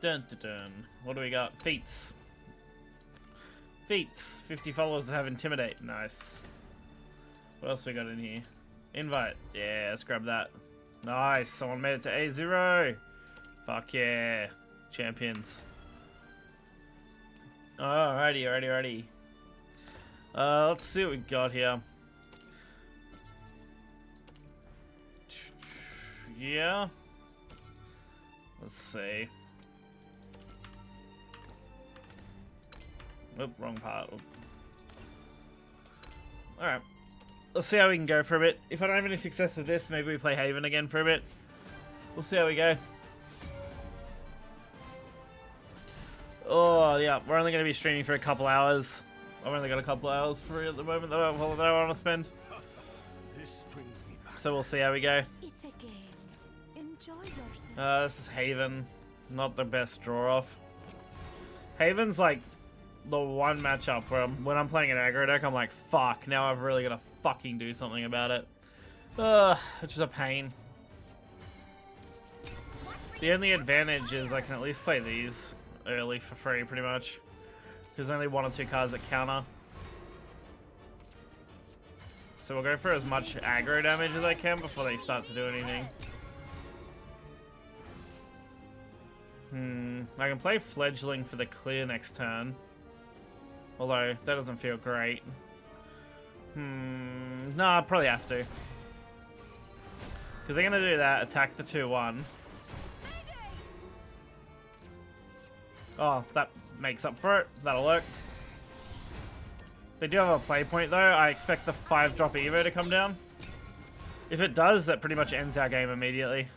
Dun dun dun. What do we got? Feats. Feats. 50 followers that have Intimidate. Nice. What else we got in here? Invite. Yeah, let's grab that. Nice. Someone made it to A0. Fuck yeah. Champions. Alrighty. Let's see what we got here. Yeah. Let's see. Oop, wrong part. Alright. Let's see how we can go for a bit. If I don't have any success with this, maybe we play Haven again for a bit. We'll see how we go. Oh, yeah. We're only going to be streaming for a couple hours. I've only got a couple hours free at the moment that I want to spend. So we'll see how we go. It's a game. Enjoy yourself. This is Haven. Not the best draw off. Haven's like the one matchup where when I'm playing an aggro deck, I'm like, fuck, now I've really got to fucking do something about it. Which is a pain. The only advantage is I can at least play these early for free, pretty much. There's only 1 or 2 cards that counter. So we'll go for as much aggro damage as I can before they start to do anything. I can play Fledgling for the clear next turn. Although, that doesn't feel great. No, I probably have to. Because they're going to do that, attack the 2-1. Oh, that makes up for it. That'll work. They do have a play point though. I expect the 5-drop Evo to come down. If it does, that pretty much ends our game immediately.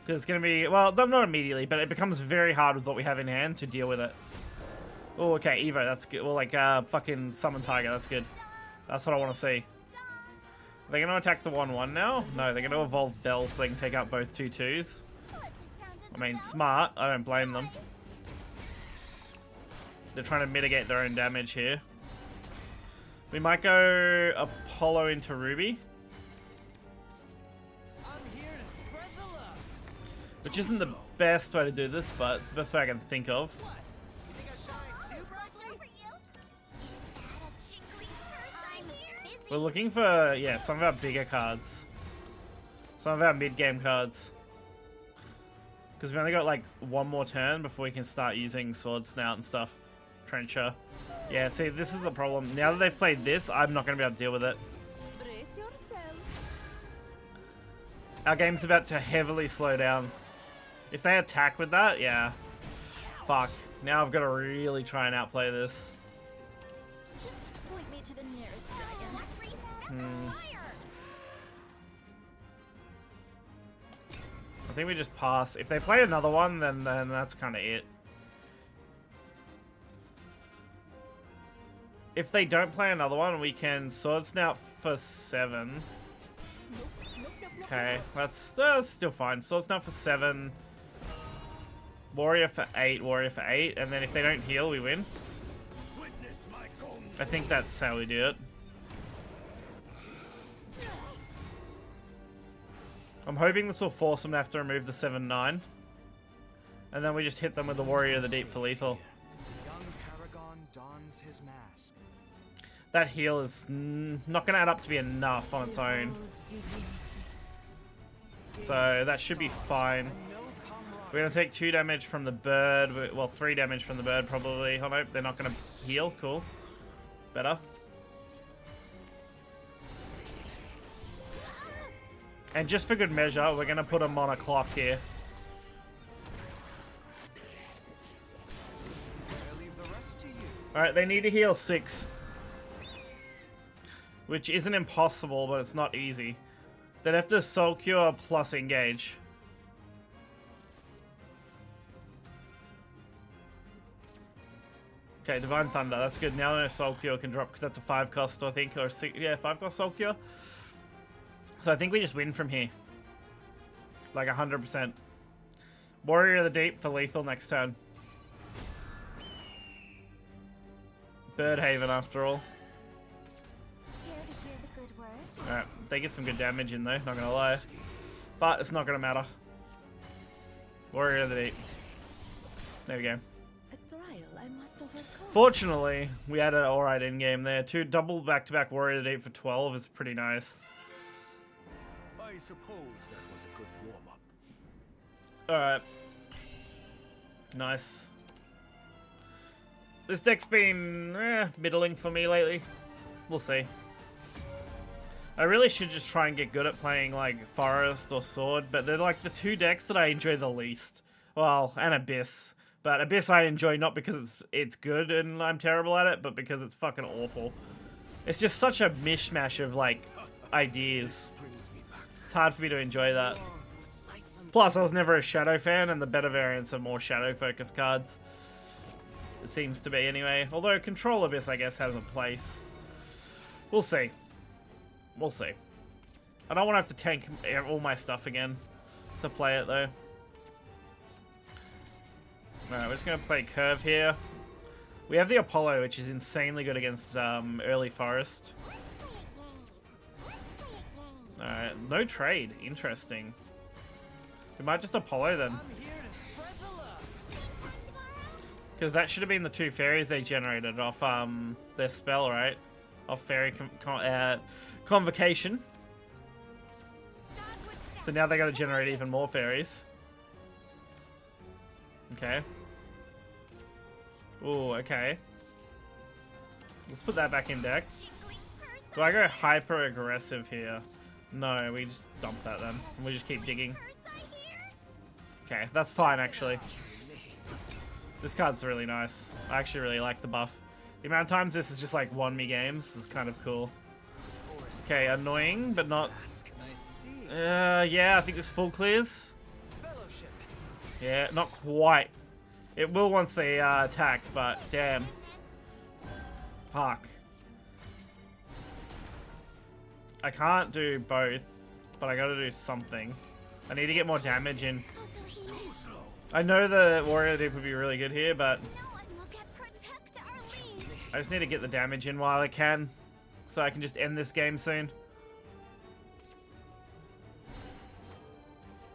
Because it's going to be, well, not immediately, but it becomes very hard with what we have in hand to deal with it. Oh, okay, Evo, that's good. Well, like, fucking Summon Tiger, that's good. That's what I want to see. Are they going to attack the 1-1 now? No, they're going to evolve Bell so they can take out both 2-2s. I mean, smart. I don't blame them. They're trying to mitigate their own damage here. We might go Apollo into Ruby. Which isn't the best way to do this, but it's the best way I can think of. We're looking for, yeah, some of our bigger cards. Some of our mid-game cards. Because we've only got like 1 more turn before we can start using Sword Snout and stuff. Trencher. Yeah, see, this is the problem. Now that they've played this, I'm not going to be able to deal with it. Our game's about to heavily slow down. If they attack with that, yeah. Fuck. Now I've got to really try and outplay this. Just point me to the nearest dragon. I think we just pass. If they play another one, then that's kind of it. If they don't play another one, we can Sword Snout for 7. Okay, that's still fine. Sword Snout for 7. Warrior for 8, Warrior for 8. And then if they don't heal, we win. I think that's how we do it. I'm hoping this will force them to have to remove the 7-9. And then we just hit them with the Warrior of the Deep for lethal. Young Paragon dons his mask. That heal is not going to add up to be enough on its own. So that should be fine. We're going to take 2 damage from the bird. Well, 3 damage from the bird probably. Oh no, they're not going to heal. Cool. Better. And just for good measure, we're going to put them on a clock here. Alright, they need to heal 6. Which isn't impossible, but it's not easy. They'd have to Soul Cure plus engage. Okay, Divine Thunder, that's good. Now no Soul Cure can drop because that's a 5 cost, I think, or 6, yeah, 5 cost Soul Cure. So I think we just win from here. Like 100%. Warrior of the Deep for lethal next turn. Birdhaven after all. Alright, they get some good damage in though, not gonna lie. But it's not gonna matter. Warrior of the Deep. There we go. A trial I must overcome. Fortunately, we had an alright in-game there. 2 double back-to-back Warrior to 8 for 12 is pretty nice. I suppose that was a good warm-up. Alright. Nice. This deck's been middling for me lately. We'll see. I really should just try and get good at playing like Forest or Sword, but they're like the 2 decks that I enjoy the least. Well, and Abyss. But Abyss I enjoy not because it's good and I'm terrible at it, but because it's fucking awful. It's just such a mishmash of like ideas. It's hard for me to enjoy that. Plus, I was never a Shadow fan, and the better variants are more Shadow-focused cards. It seems to be, anyway. Although Control Abyss, I guess, has a place. We'll see. We'll see. I don't want to have to tank all my stuff again to play it, though. Alright, we're just going to play Curve here. We have the Apollo, which is insanely good against early Forest. Alright, no trade. Interesting. We might just Apollo then. Because that should have been the 2 fairies they generated off their spell, right? Off Fairy Convocation. So now they got to generate even more fairies. Okay. Ooh, okay. Let's put that back in deck. Do I go hyper aggressive here? No, we just dump that then. We just keep digging. Okay, that's fine actually. This card's really nice. I actually really like the buff. The amount of times this is just like won me games is kind of cool. Okay, annoying, but not... yeah, I think this full clears. Yeah, not quite. It will once they attack, but damn. Fuck. I can't do both, but I gotta do something. I need to get more damage in. I know the Warrior Deep would be really good here, but I just need to get the damage in while I can, so I can just end this game soon.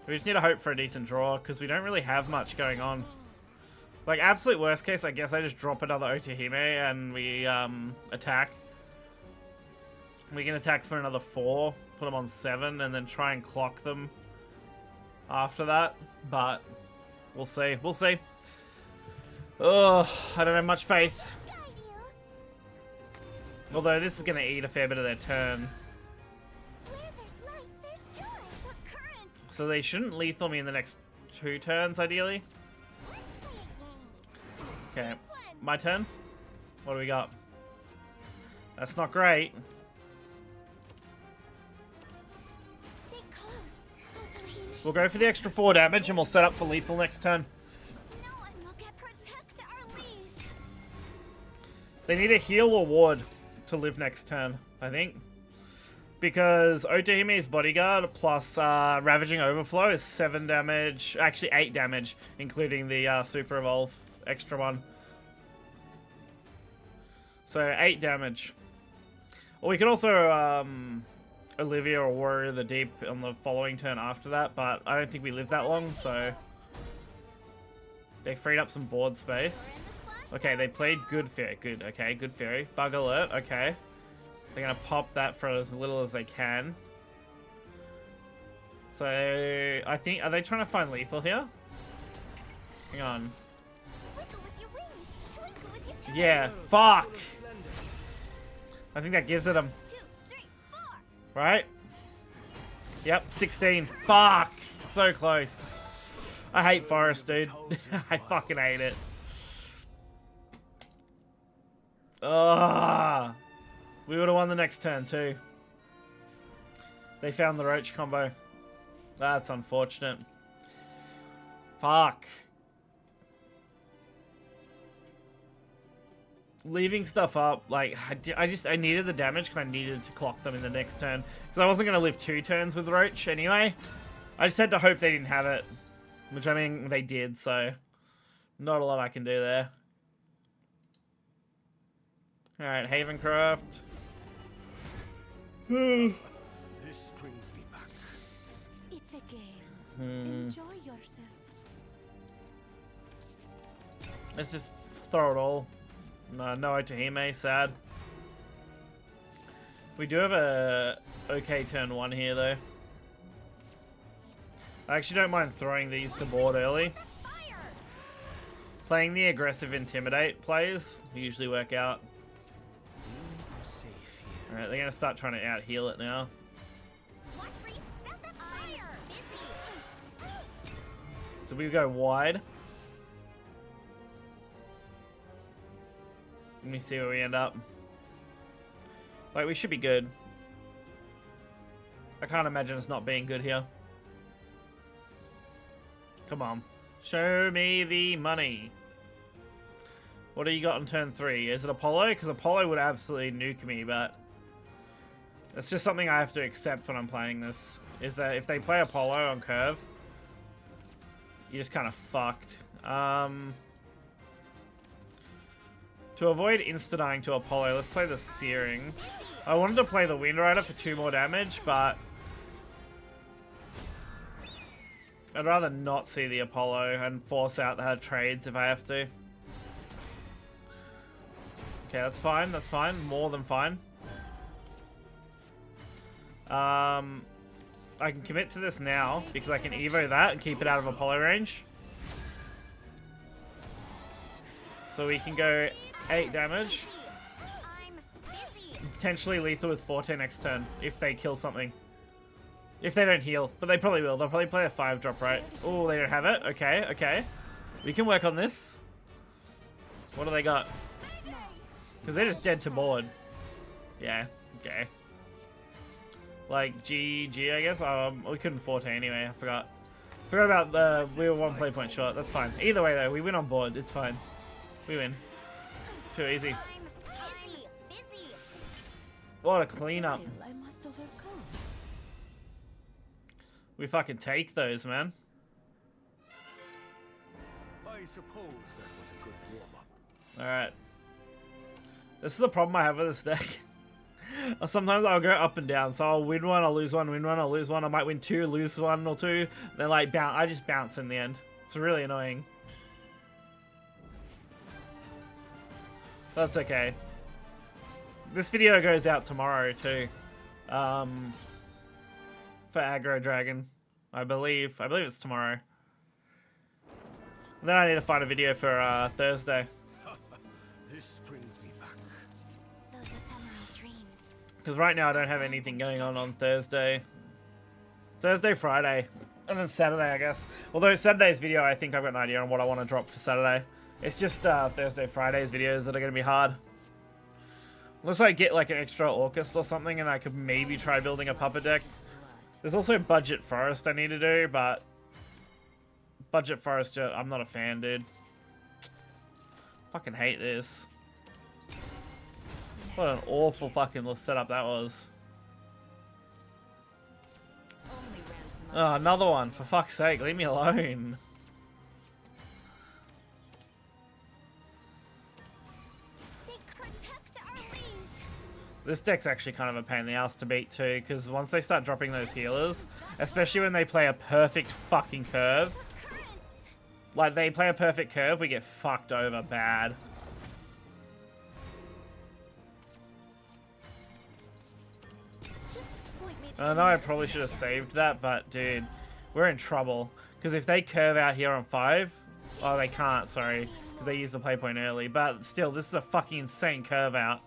We just need to hope for a decent draw, because we don't really have much going on. Like, absolute worst case, I guess I just drop another Otahime and we attack. We can attack for another 4, put them on 7, and then try and clock them after that. But we'll see. We'll see. Ugh, I don't have much faith. Although this is going to eat a fair bit of their turn. So they shouldn't lethal me in the next 2 turns, ideally. Okay, my turn. What do we got? That's not great. We'll go for the extra 4 damage and we'll set up for lethal next turn. They need a heal or ward to live next turn, I think. Because Otahime's Bodyguard plus Ravaging Overflow is 7 damage. Actually 8 damage, including the Super Evolve extra one. So 8 damage. Or we could also Olivia or Warrior of the Deep on the following turn after that, but I don't think we live that long, so they freed up some board space. Okay, they played good fairy. Good, okay, good fairy. Bug alert, okay. They're gonna pop that for as little as they can. So I think, are they trying to find lethal here? Hang on. Yeah, fuck! I think that gives it them. Right? Yep, 16. Fuck! So close. I hate Forest, dude. I fucking hate it. Ugh. We would have won the next turn, too. They found the Roach combo. That's unfortunate. Fuck. Leaving stuff up, like, I needed the damage because I needed to clock them in the next turn. Because I wasn't going to live 2 turns with Roach anyway. I just had to hope they didn't have it. Which, I mean, they did, so not a lot I can do there. Alright, Havencraft. This brings me back. It's a game. Enjoy yourself. Let's just throw it all. No, no Otohime, sad. We do have a okay turn 1 here though. I actually don't mind throwing these to board early. Playing the aggressive intimidate plays usually work out. Alright, they're gonna start trying to out heal it now. So we go wide. Let me see where we end up. Like, we should be good. I can't imagine us not being good here. Come on. Show me the money. What do you got on turn 3? Is it Apollo? Because Apollo would absolutely nuke me, but... it's just something I have to accept when I'm playing this. Is that if they play Apollo on curve, you're just kind of fucked. To avoid insta-dying to Apollo, let's play the Searing. I wanted to play the Wind Rider for 2 more damage, but I'd rather not see the Apollo and force out the trades if I have to. Okay, that's fine. That's fine. More than fine. I can commit to this now because I can Evo that and keep it out of Apollo range. So we can go 8 damage. Potentially lethal with 14 next turn if they kill something. If they don't heal, but they probably will. They'll probably play a 5-drop, right? Oh, they don't have it. Okay, okay. We can work on this. What do they got? Because they're just dead to board. Yeah, okay. Like, GG, I guess. We couldn't 14 anyway. I forgot. Forgot about the... we were 1 play point short. That's fine. Either way, though, we win on board. It's fine. We win. Too easy. What a cleanup. We fucking take those, man. I suppose that was a good warm-up. Alright. This is the problem I have with this deck. Sometimes I'll go up and down. So I'll win one, I'll lose one, win one, I'll lose one. I might win 2, lose 1 or 2. Then like bounce. I just bounce in the end. It's really annoying. That's okay. This video goes out tomorrow too. For Aggro Dragon. I believe it's tomorrow. And then I need to find a video for Thursday. This brings me back. Those ephemeral dreams. Because right now I don't have anything going on Thursday. Thursday, Friday, and then Saturday, I guess. Although Saturday's video, I think I've got an idea on what I want to drop for Saturday. It's just Thursday, Friday's videos that are going to be hard. Unless I get like an extra Orcust or something and I could maybe try building a puppet deck. There's also Budget Forest I need to do, but Budget Forest, I'm not a fan, dude. Fucking hate this. What an awful fucking setup that was. Oh, another one. For fuck's sake, leave me alone. This deck's actually kind of a pain in the ass to beat too, because once they start dropping those healers, especially when they play a perfect fucking curve, like they play a perfect curve, we get fucked over bad. I know I probably should have saved that, but dude, we're in trouble. Because if they curve out here on 5, oh they can't, sorry, because they used the play point early, but still, this is a fucking insane curve out.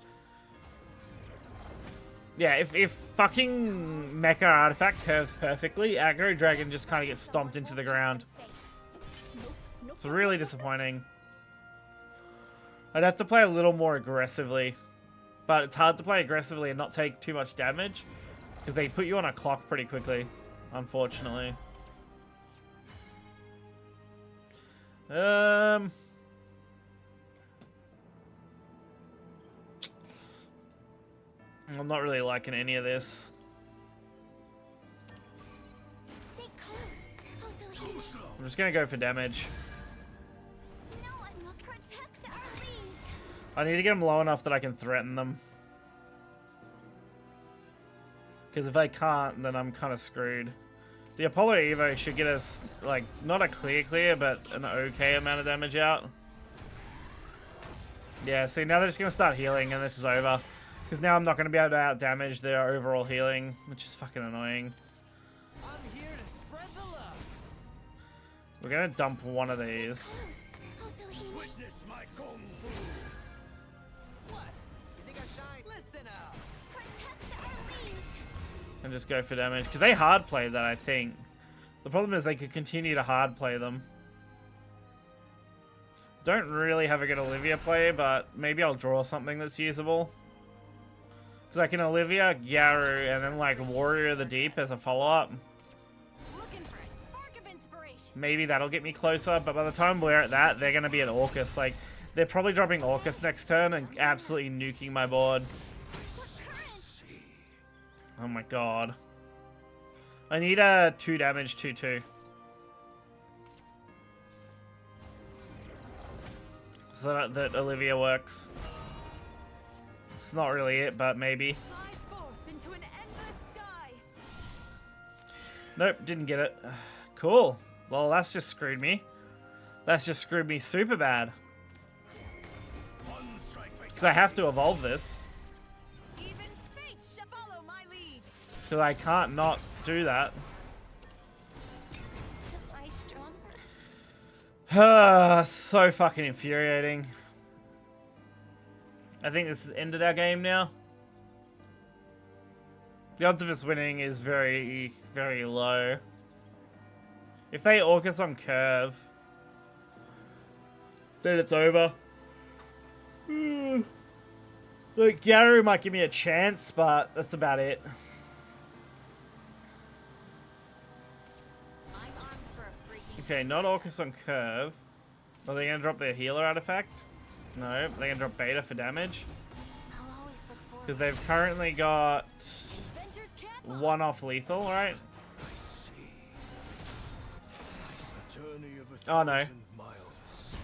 Yeah, if fucking Mecha Artifact curves perfectly, Aggro Dragon just kind of gets stomped into the ground. It's really disappointing. I'd have to play a little more aggressively. But it's hard to play aggressively and not take too much damage. Because they put you on a clock pretty quickly, unfortunately. I'm not really liking any of this. I'm just gonna go for damage. I need to get them low enough that I can threaten them. Because if I can't, then I'm kind of screwed. The Apollo Evo should get us, like, not a clear, but an okay amount of damage out. Yeah, see, now they're just going to start healing and this is over. Because now I'm not going to be able to out-damage their overall healing, which is fucking annoying. I'm here to spread the love. We're going to dump one of these. Witness my kung fu. What? You think I shine? Listen up. And just go for damage. Because they hard played that, I think. The problem is they could continue to hard play them. Don't really have a good Olivia play, but maybe I'll draw something that's usable. Because I can Olivia, Gyaru, and then like Warrior of the Deep as a follow-up. Maybe that'll get me closer, but by the time we're at that, they're going to be at Orcus. Like, they're probably dropping Orcus next turn and absolutely nuking my board. Oh my god. I need a 2 damage 2/2. So that Olivia works. It's not really it, but maybe. Nope, didn't get it. Cool. Well, that's just screwed me. That's just screwed me super bad. Because I have to evolve this. Because I can't not do that. So fucking infuriating. I think this has ended our game now. The odds of us winning is very, very low. If they Orcus on curve, then it's over. Look, Gyaru might give me a chance, but that's about it. Okay, not Orcus on curve. Are they going to drop their healer artifact? No, they're going to drop beta for damage. Because they've currently got 1 off lethal, right? Oh no.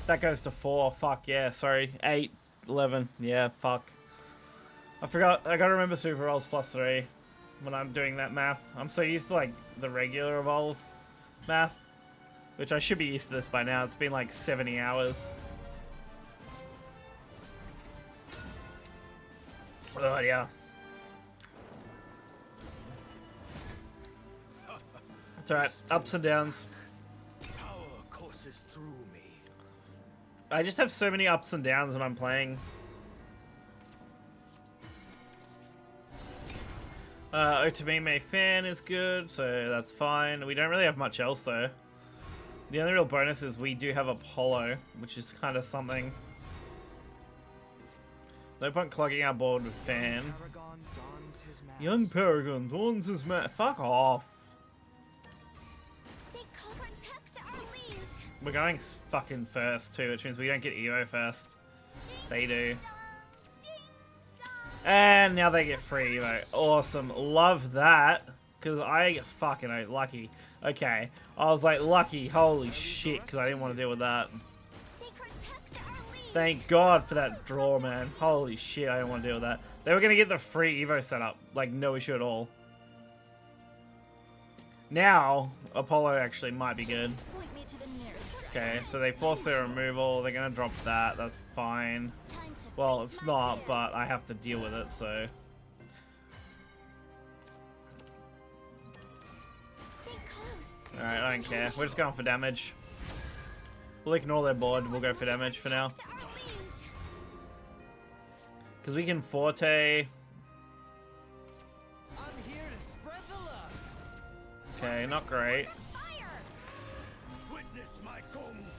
That goes to 4. Fuck yeah, sorry. 8, 11. Yeah, fuck. I forgot. I gotta remember super rolls +3 when I'm doing that math. I'm so used to like the regular evolve math. Which I should be used to this by now. It's been like 70 hours. Oh, yeah. It's alright. Ups and downs. Power courses through me. I just have so many ups and downs when I'm playing. Otamime fan is good, so that's fine. We don't really have much else though. The only real bonus is we do have Apollo, which is kind of something. No point clogging our board with fan. Young Paragon dons his mat. Fuck off. We're going fucking first too, which means we don't get Evo first. They do. And now they get free Evo. Awesome. Love that. Because I fucking lucky. Okay. I was like, lucky. Holy shit. Because I didn't want to deal with that. Thank God for that draw, man. Holy shit. I didn't want to deal with that. They were going to get the free Evo setup. Like, no issue at all. Now, Apollo actually might be good. Okay, so they force their removal. They're going to drop that. That's fine. Well, it's not, but I have to deal with it, so... Alright, I don't care. We're just going for damage. We'll ignore their board. We'll go for damage for now. Because we can Forte. Okay, not great.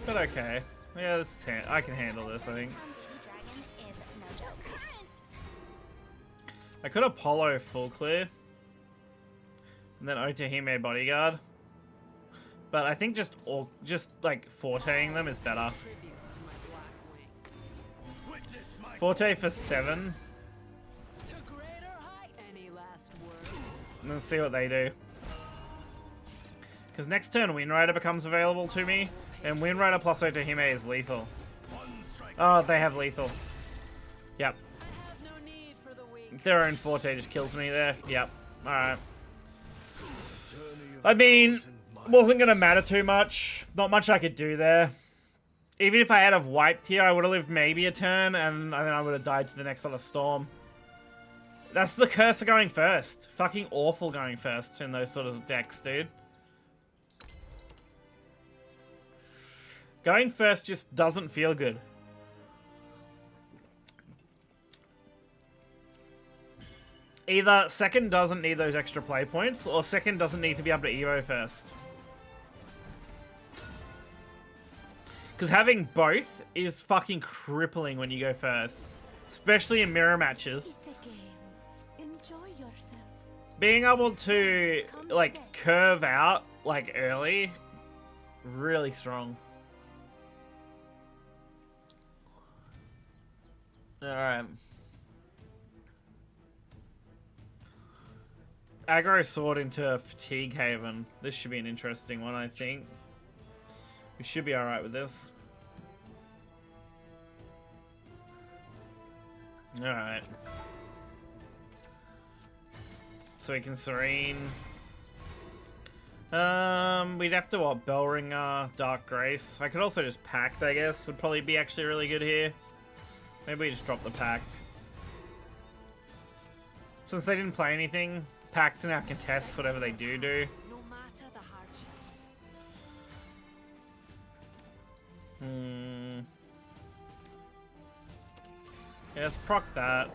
But okay. Yeah, this is I can handle this, I think. I could Apollo full clear. And then Otahime bodyguard. But I think just like Forteing them is better. Forte for 7. And then see what they do. Because next turn Windrider becomes available to me. And Windrider plus Otahime is lethal. Oh, they have lethal. Yep. Their own Forte just kills me there. Yep. Alright. I mean, wasn't going to matter too much. Not much I could do there. Even if I had have wiped here, I would have lived maybe a turn, and then I would have died to the next other storm. That's the curse of going first. Fucking awful going first in those sort of decks, dude. Going first just doesn't feel good. Either second doesn't need those extra play points, or second doesn't need to be able to Evo first. Because having both is fucking crippling when you go first. Especially in mirror matches. It's a game. Enjoy yourself. Being able to, like, curve out, like, early, really strong. Alright. Aggro sword into Fatigue Haven. This should be an interesting one, I think. We should be alright with this. Alright. So we can Serene. We'd have to, what, Bellringer, Dark Grace. I could also just Pact, I guess. Would probably be actually really good here. Maybe we just drop the Pact. Since they didn't play anything, Pact now contests whatever they do. No matter the hardships. Yeah, let's proc that.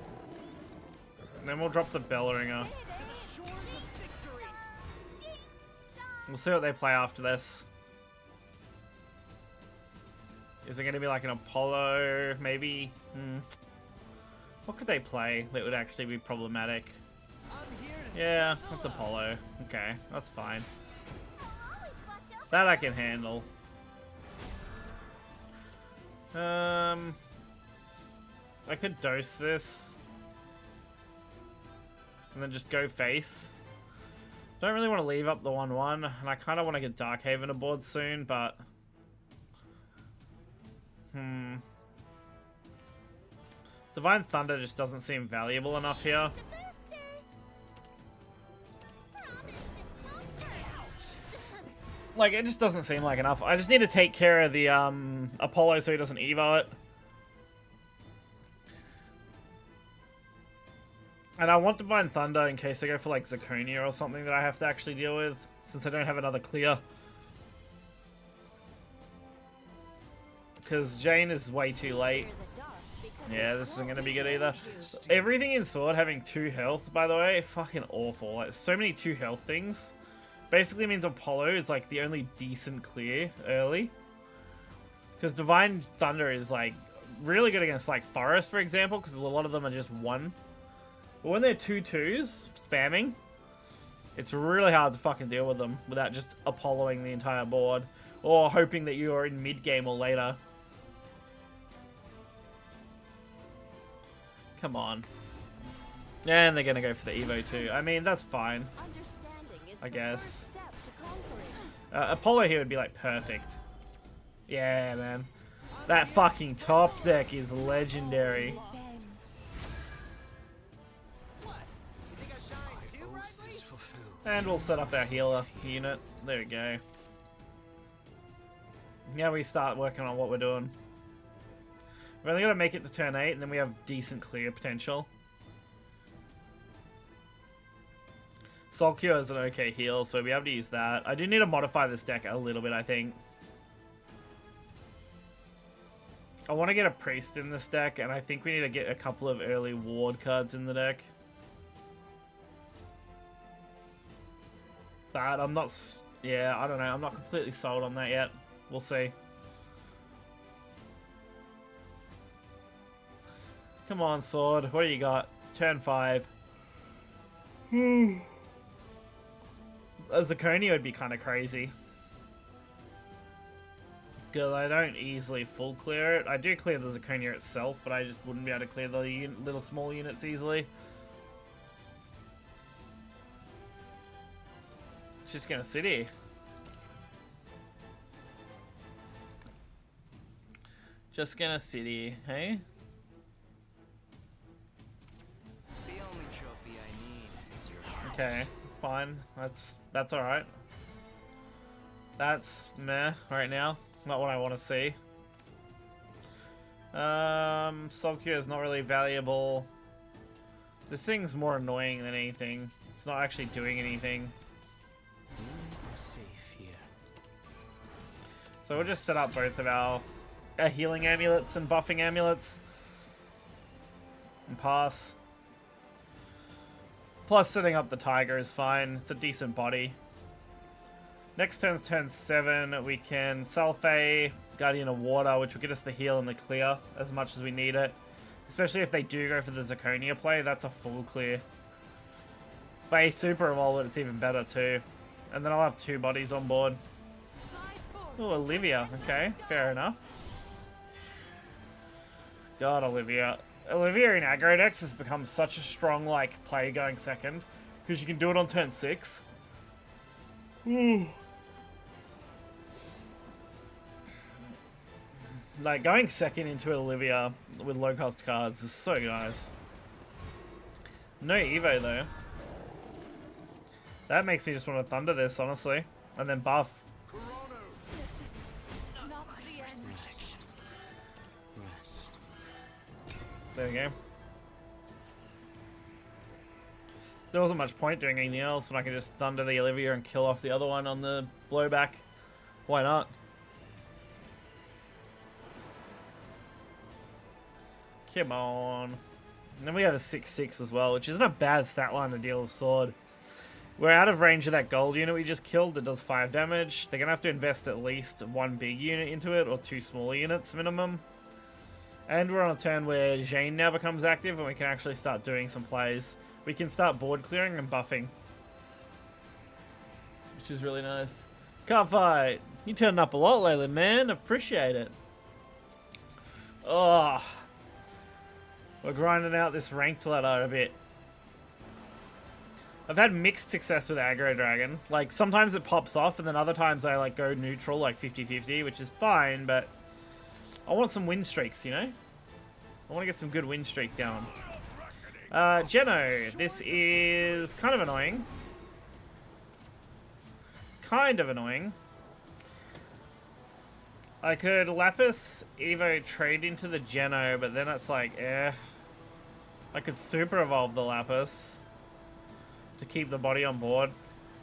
And then we'll drop the Bellringer. We'll see what they play after this. Is it going to be like an Apollo, maybe? What could they play that would actually be problematic? Yeah, that's Apollo. Okay, that's fine. That I can handle. I could dose this. And then just go face. Don't really want to leave up the 1/1, and I kind of want to get Darkhaven aboard soon, but... Divine Thunder just doesn't seem valuable enough here. Like, it just doesn't seem like enough. I just need to take care of the Apollo so he doesn't Evo it. And I want Divine Thunder in case they go for, like, Zirconia or something that I have to actually deal with, since I don't have another clear. Because Jane is way too late. Yeah, this isn't going to be good either. Everything in Sword having 2 health, by the way, fucking awful. Like, so many 2 health things. Basically means Apollo is, like, the only decent clear early. Because Divine Thunder is, like, really good against, like, Forest, for example, because a lot of them are just 1. But when they're 2/2s, spamming, it's really hard to fucking deal with them without just Apolloing the entire board. Or hoping that you are in mid-game or later. Come on. And they're gonna go for the Evo too. I mean, that's fine. I guess. Apollo here would be like perfect. Yeah, man. That fucking top deck is legendary. And we'll set up our healer unit. There we go. Now we start working on what we're doing. We're only going to make it to turn 8, and then we have decent clear potential. Soul Cure is an okay heal, so we'll be able to use that. I do need to modify this deck a little bit, I think. I want to get a Priest in this deck, and I think we need to get a couple of early Ward cards in the deck. But I'm not... Yeah, I don't know. I'm not completely sold on that yet. We'll see. Come on, Sword. What do you got? Turn 5. A Zirconia would be kind of crazy. Because I don't easily full clear it. I do clear the Zirconia itself, but I just wouldn't be able to clear the little small units easily. It's just gonna sit here. Just gonna sit here, hey? The only trophy I need is your heart. Okay, fine. That's alright. That's meh right now. Not what I want to see. Soul Cure is not really valuable. This thing's more annoying than anything. It's not actually doing anything. We're safe here. So we'll just set up both of our healing amulets and buffing amulets. And pass. Plus setting up the tiger is fine. It's a decent body. Next turn's turn 7. We can Sulfay, Guardian of Water, which will get us the heal and the clear as much as we need it. Especially if they do go for the Zirconia play, that's a full clear. But a super evolve it, it's even better too. And then I'll have 2 bodies on board. Oh, Olivia. Okay, fair enough. God, Olivia. Olivia in aggro decks has become such a strong like play going second. Because you can do it on turn 6. Ooh. Like, going second into Olivia with low-cost cards is so nice. No Evo, though. That makes me just want to Thunder this, honestly. And then buff. There we go. There wasn't much point doing anything else when I could just Thunder the Olivia and kill off the other one on the blowback. Why not? Come on. And then we have a 6/6 as well, which isn't a bad stat line to deal with sword. We're out of range of that gold unit we just killed that does 5 damage. They're going to have to invest at least 1 big unit into it, or 2 smaller units minimum. And we're on a turn where Jane now becomes active and we can actually start doing some plays. We can start board clearing and buffing. Which is really nice. Can't fight. You turned up a lot lately, man. Appreciate it. Oh. We're grinding out this ranked ladder a bit. I've had mixed success with Aggro Dragon. Like, sometimes it pops off, and then other times I, like, go neutral, like 50-50, which is fine, but I want some win streaks, you know? I want to get some good win streaks going. Geno. This is kind of annoying. Kind of annoying. I could Lapis Evo trade into the Geno, but then it's like, eh. I could super evolve the Lapis to keep the body on board.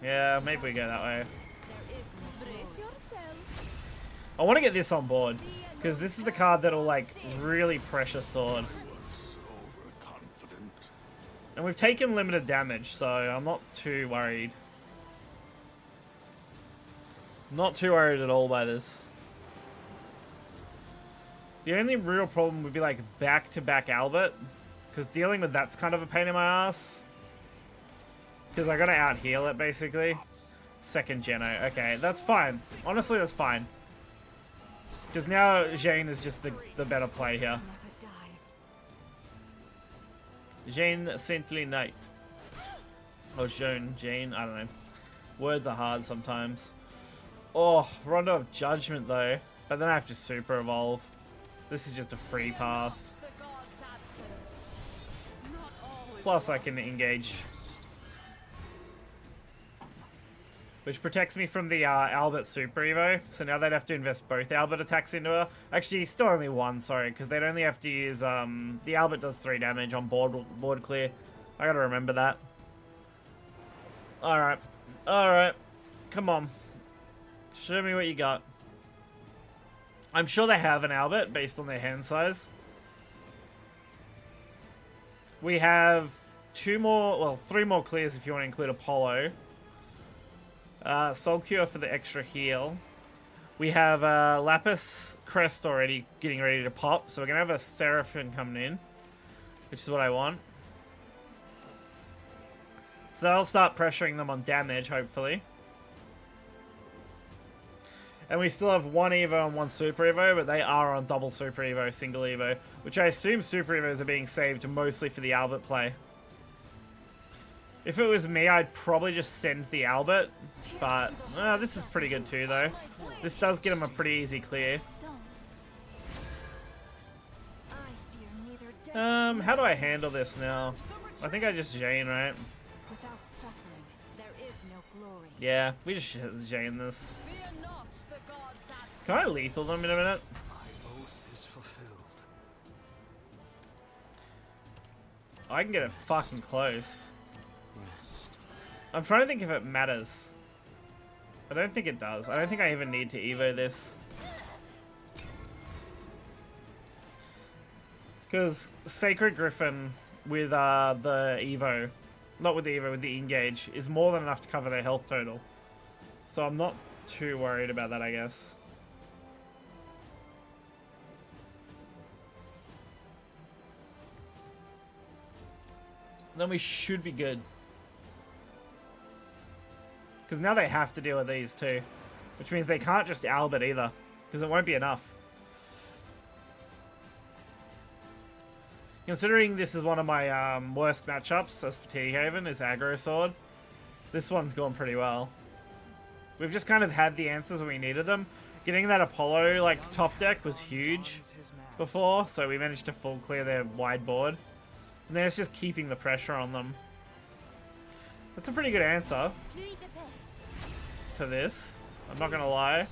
Yeah, maybe we go that way. I want to get this on board, because this is the card that'll, like, really pressure sword. And we've taken limited damage, so I'm not too worried. Not too worried at all by this. The only real problem would be, like, back-to-back Albert, because dealing with that's kind of a pain in my ass. Because I gotta out-heal it, basically. Second Geno. Okay, that's fine. Honestly, that's fine. Because now Jane is just the better play here. Jane Saintly Knight. Or Jane, I don't know. Words are hard sometimes. Oh, Rondo of Judgment though. But then I have to super evolve. This is just a free pass. Plus I can engage. Which protects me from the Albert Super Evo. So now they'd have to invest both Albert attacks into her. Actually, still only one, sorry. Because they'd only have to use... the Albert does 3 damage on board clear. I gotta remember that. Alright. Alright. Come on. Show me what you got. I'm sure they have an Albert based on their hand size. We have 3 more clears if you want to include Apollo. Soul Cure for the extra heal. We have Lapis Crest already getting ready to pop, so we're going to have a Seraphim coming in, which is what I want. So I'll start pressuring them on damage, hopefully. And we still have 1 Evo and 1 Super Evo, but they are on double Super Evo, single Evo, which I assume Super Evos are being saved mostly for the Albert play. If it was me, I'd probably just send the Albert, but this is pretty good too, though. This does get him a pretty easy clear. How do I handle this now? I think I just Jane, right? Yeah, we just Jane this. Can I lethal them in a minute? I can get it fucking close. Rest. I'm trying to think if it matters. I don't think it does. I don't think I even need to Evo this. Because Sacred Griffin with the Evo, not with the Evo, with the Engage, is more than enough to cover their health total. So I'm not too worried about that, I guess. Then we should be good. Because now they have to deal with these too. Which means they can't just Albert either. Because it won't be enough. Considering this is one of my worst matchups as Fatigue Haven is aggro sword, this one's gone pretty well. We've just kind of had the answers when we needed them. Getting that Apollo like top deck was huge before, so we managed to full clear their wide board. And then it's just keeping the pressure on them. That's a pretty good answer to this. I'm not gonna lie.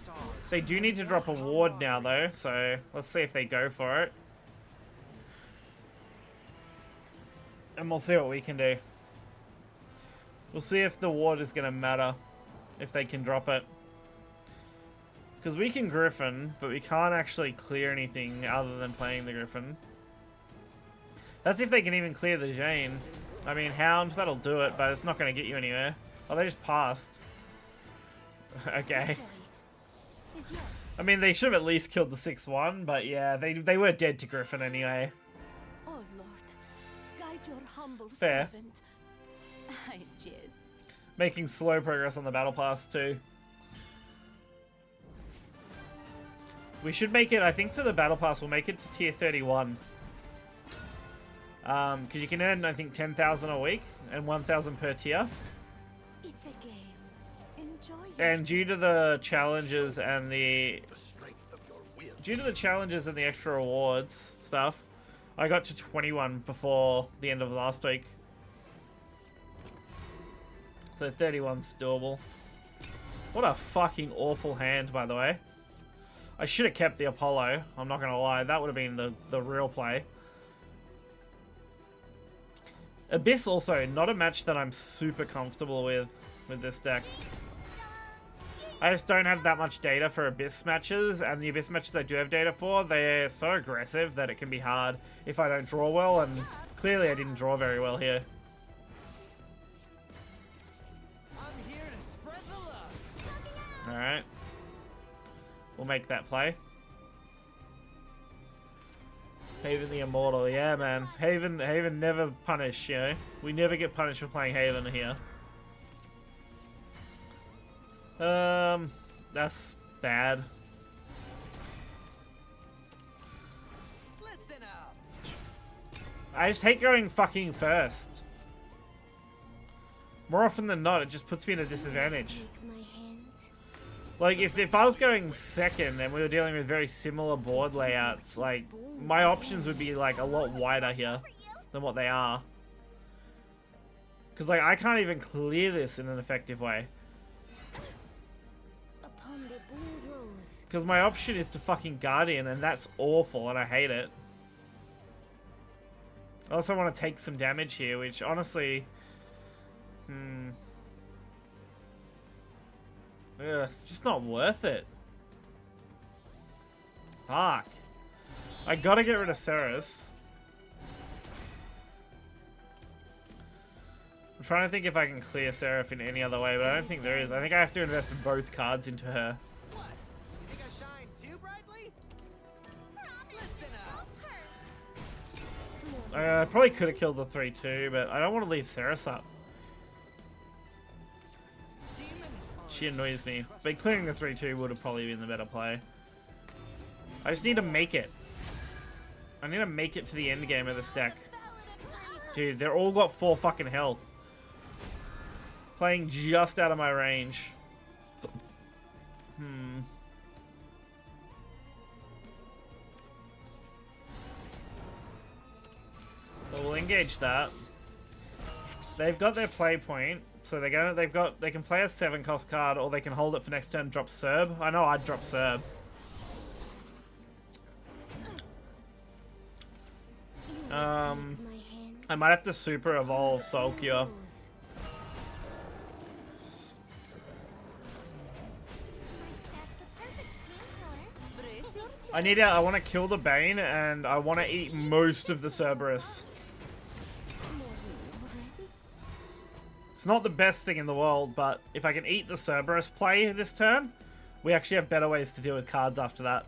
They do need to drop a ward now though, so let's see if they go for it. And we'll see what we can do. We'll see if the ward is gonna matter. If they can drop it. Because we can Griffin, but we can't actually clear anything other than playing the Griffin. That's if they can even clear the Jane. I mean, Hound, that'll do it, but it's not going to get you anywhere. Oh, they just passed. Okay. I mean, they should have at least killed the 6-1, but yeah, they were dead to Griffin anyway. Oh Lord, guide your humble Fair. servant. I jizz. Making slow progress on the Battle Pass too. We should make it, I think to the Battle Pass, we'll make it to tier 31. Because you can earn, I think, 10,000 a week and 1,000 per tier. It's a game. Enjoy And due to the challenges and the extra rewards stuff, I got to 21 before the end of last week. So 31's doable. What a fucking awful hand, by the way. I should have kept the Apollo. I'm not gonna lie, that would have been the real play. Abyss also, not a match that I'm super comfortable with this deck. I just don't have that much data for Abyss matches, and the Abyss matches I do have data for, they're so aggressive that it can be hard if I don't draw well, and clearly I didn't draw very well here. I'm here to spread the love. Alright. We'll make that play. Haven the Immortal, yeah man. Haven never punish, you know. We never get punished for playing Haven here. That's bad. Listen up. I just hate going fucking first. More often than not, it just puts me at a disadvantage. Take my hand. Like, if I was going second and we were dealing with very similar board layouts, like, my options would be, like, a lot wider here than what they are. Because, like, I can't even clear this in an effective way. Upon the bulldoze. Because my option is to fucking Guardian, and that's awful, and I hate it. I also want to take some damage here, which, honestly... Ugh, it's just not worth it. Fuck. I gotta get rid of Ceres. I'm trying to think if I can clear Seraph in any other way, but I don't think there is. I think I have to invest both cards into her. What? You think I shine too brightly? Listen up. I probably could have killed the 3-2, but I don't want to leave Ceres up. Demons are She annoys me. But clearing the 3-2 would have probably been the better play. I just need to make it. I need to make it to the end game of this deck. Dude, they're all got 4 fucking health. Playing just out of my range. Well, we'll engage that. They've got their play point, so they can play a 7-cost card, or they can hold it for next turn, drop Serb. I know I'd drop Serb. I might have to super evolve Soul Cure. I want to kill the Bane, and I want to eat most of the Cerberus. It's not the best thing in the world, but if I can eat the Cerberus play this turn, we actually have better ways to deal with cards after that.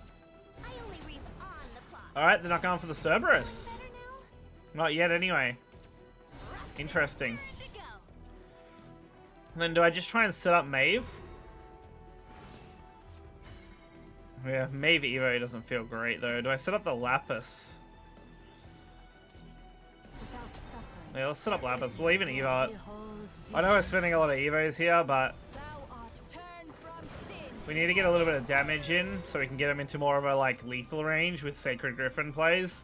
Alright, they're not going for the Cerberus. Not yet anyway. Interesting. And then do I just try and set up Maeve? Yeah, Maeve Evo doesn't feel great though. Do I set up the Lapis? Yeah, let's set up Lapis. We'll even Evo it. I know we're spending a lot of Evos here, but we need to get a little bit of damage in so we can get him into more of a like lethal range with Sacred Griffin plays.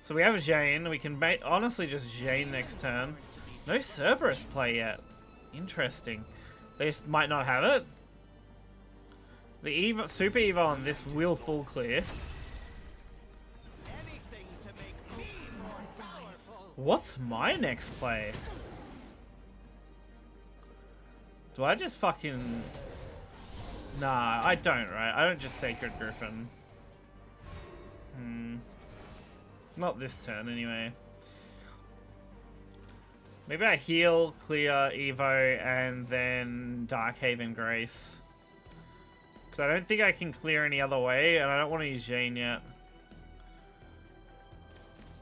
So we have Jane. We can honestly just Jane next turn. No Cerberus play yet. Interesting. They just might not have it. The Evo, Super Evo on this will full clear. What's my next play? Do I just fucking... Nah, I don't, right? I don't just Sacred Griffin. Not this turn, anyway. Maybe I heal, clear, Evo, and then Darkhaven Grace. Because I don't think I can clear any other way, and I don't want to use Jane yet.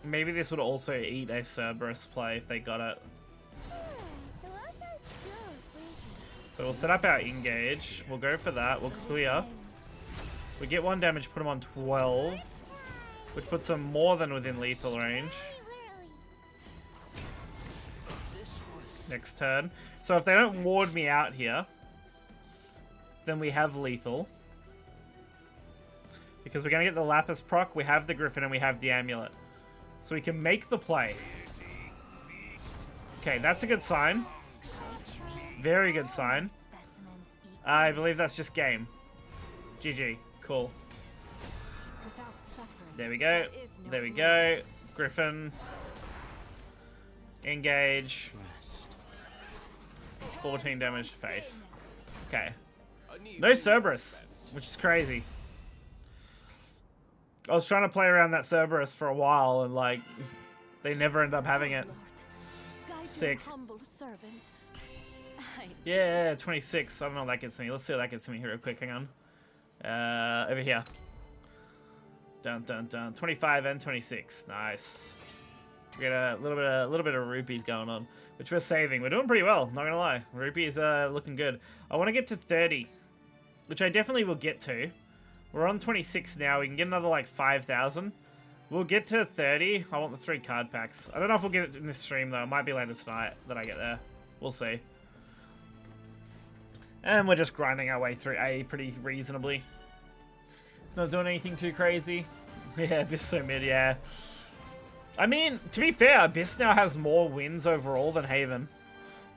Maybe this would also eat a Cerberus play if they got it. So we'll set up our engage. We'll go for that. We'll clear. We get 1 damage, put them on 12. Which puts them more than within lethal range. Next turn. So if they don't ward me out here, then we have lethal. Because we're going to get the Lapis proc, we have the Griffin, and we have the Amulet. So we can make the play. Okay, that's a good sign. Very good sign. I believe that's just game. GG. Cool. There we go. There we go. Griffin. Engage. 14 damage to face. Okay. No Cerberus, which is crazy. I was trying to play around that Cerberus for a while and like they never end up having it. Sick. Yeah, 26. I don't know what that gets me. Let's see what that gets me here real quick. Hang on. Over here. Dun dun dun. 25 and 26. Nice. We got a little bit of rupees going on, which we're saving. We're doing pretty well, not gonna lie. Rupees are looking good. I want to get to 30, which I definitely will get to. We're on 26 now. We can get another like 5,000. We'll get to 30. I want the 3 card packs. I don't know if we'll get it in this stream though. It might be later tonight that I get there. We'll see. And we're just grinding our way through A pretty reasonably. Not doing anything too crazy. Yeah, Abyss so mid, yeah. I mean, to be fair, Abyss now has more wins overall than Haven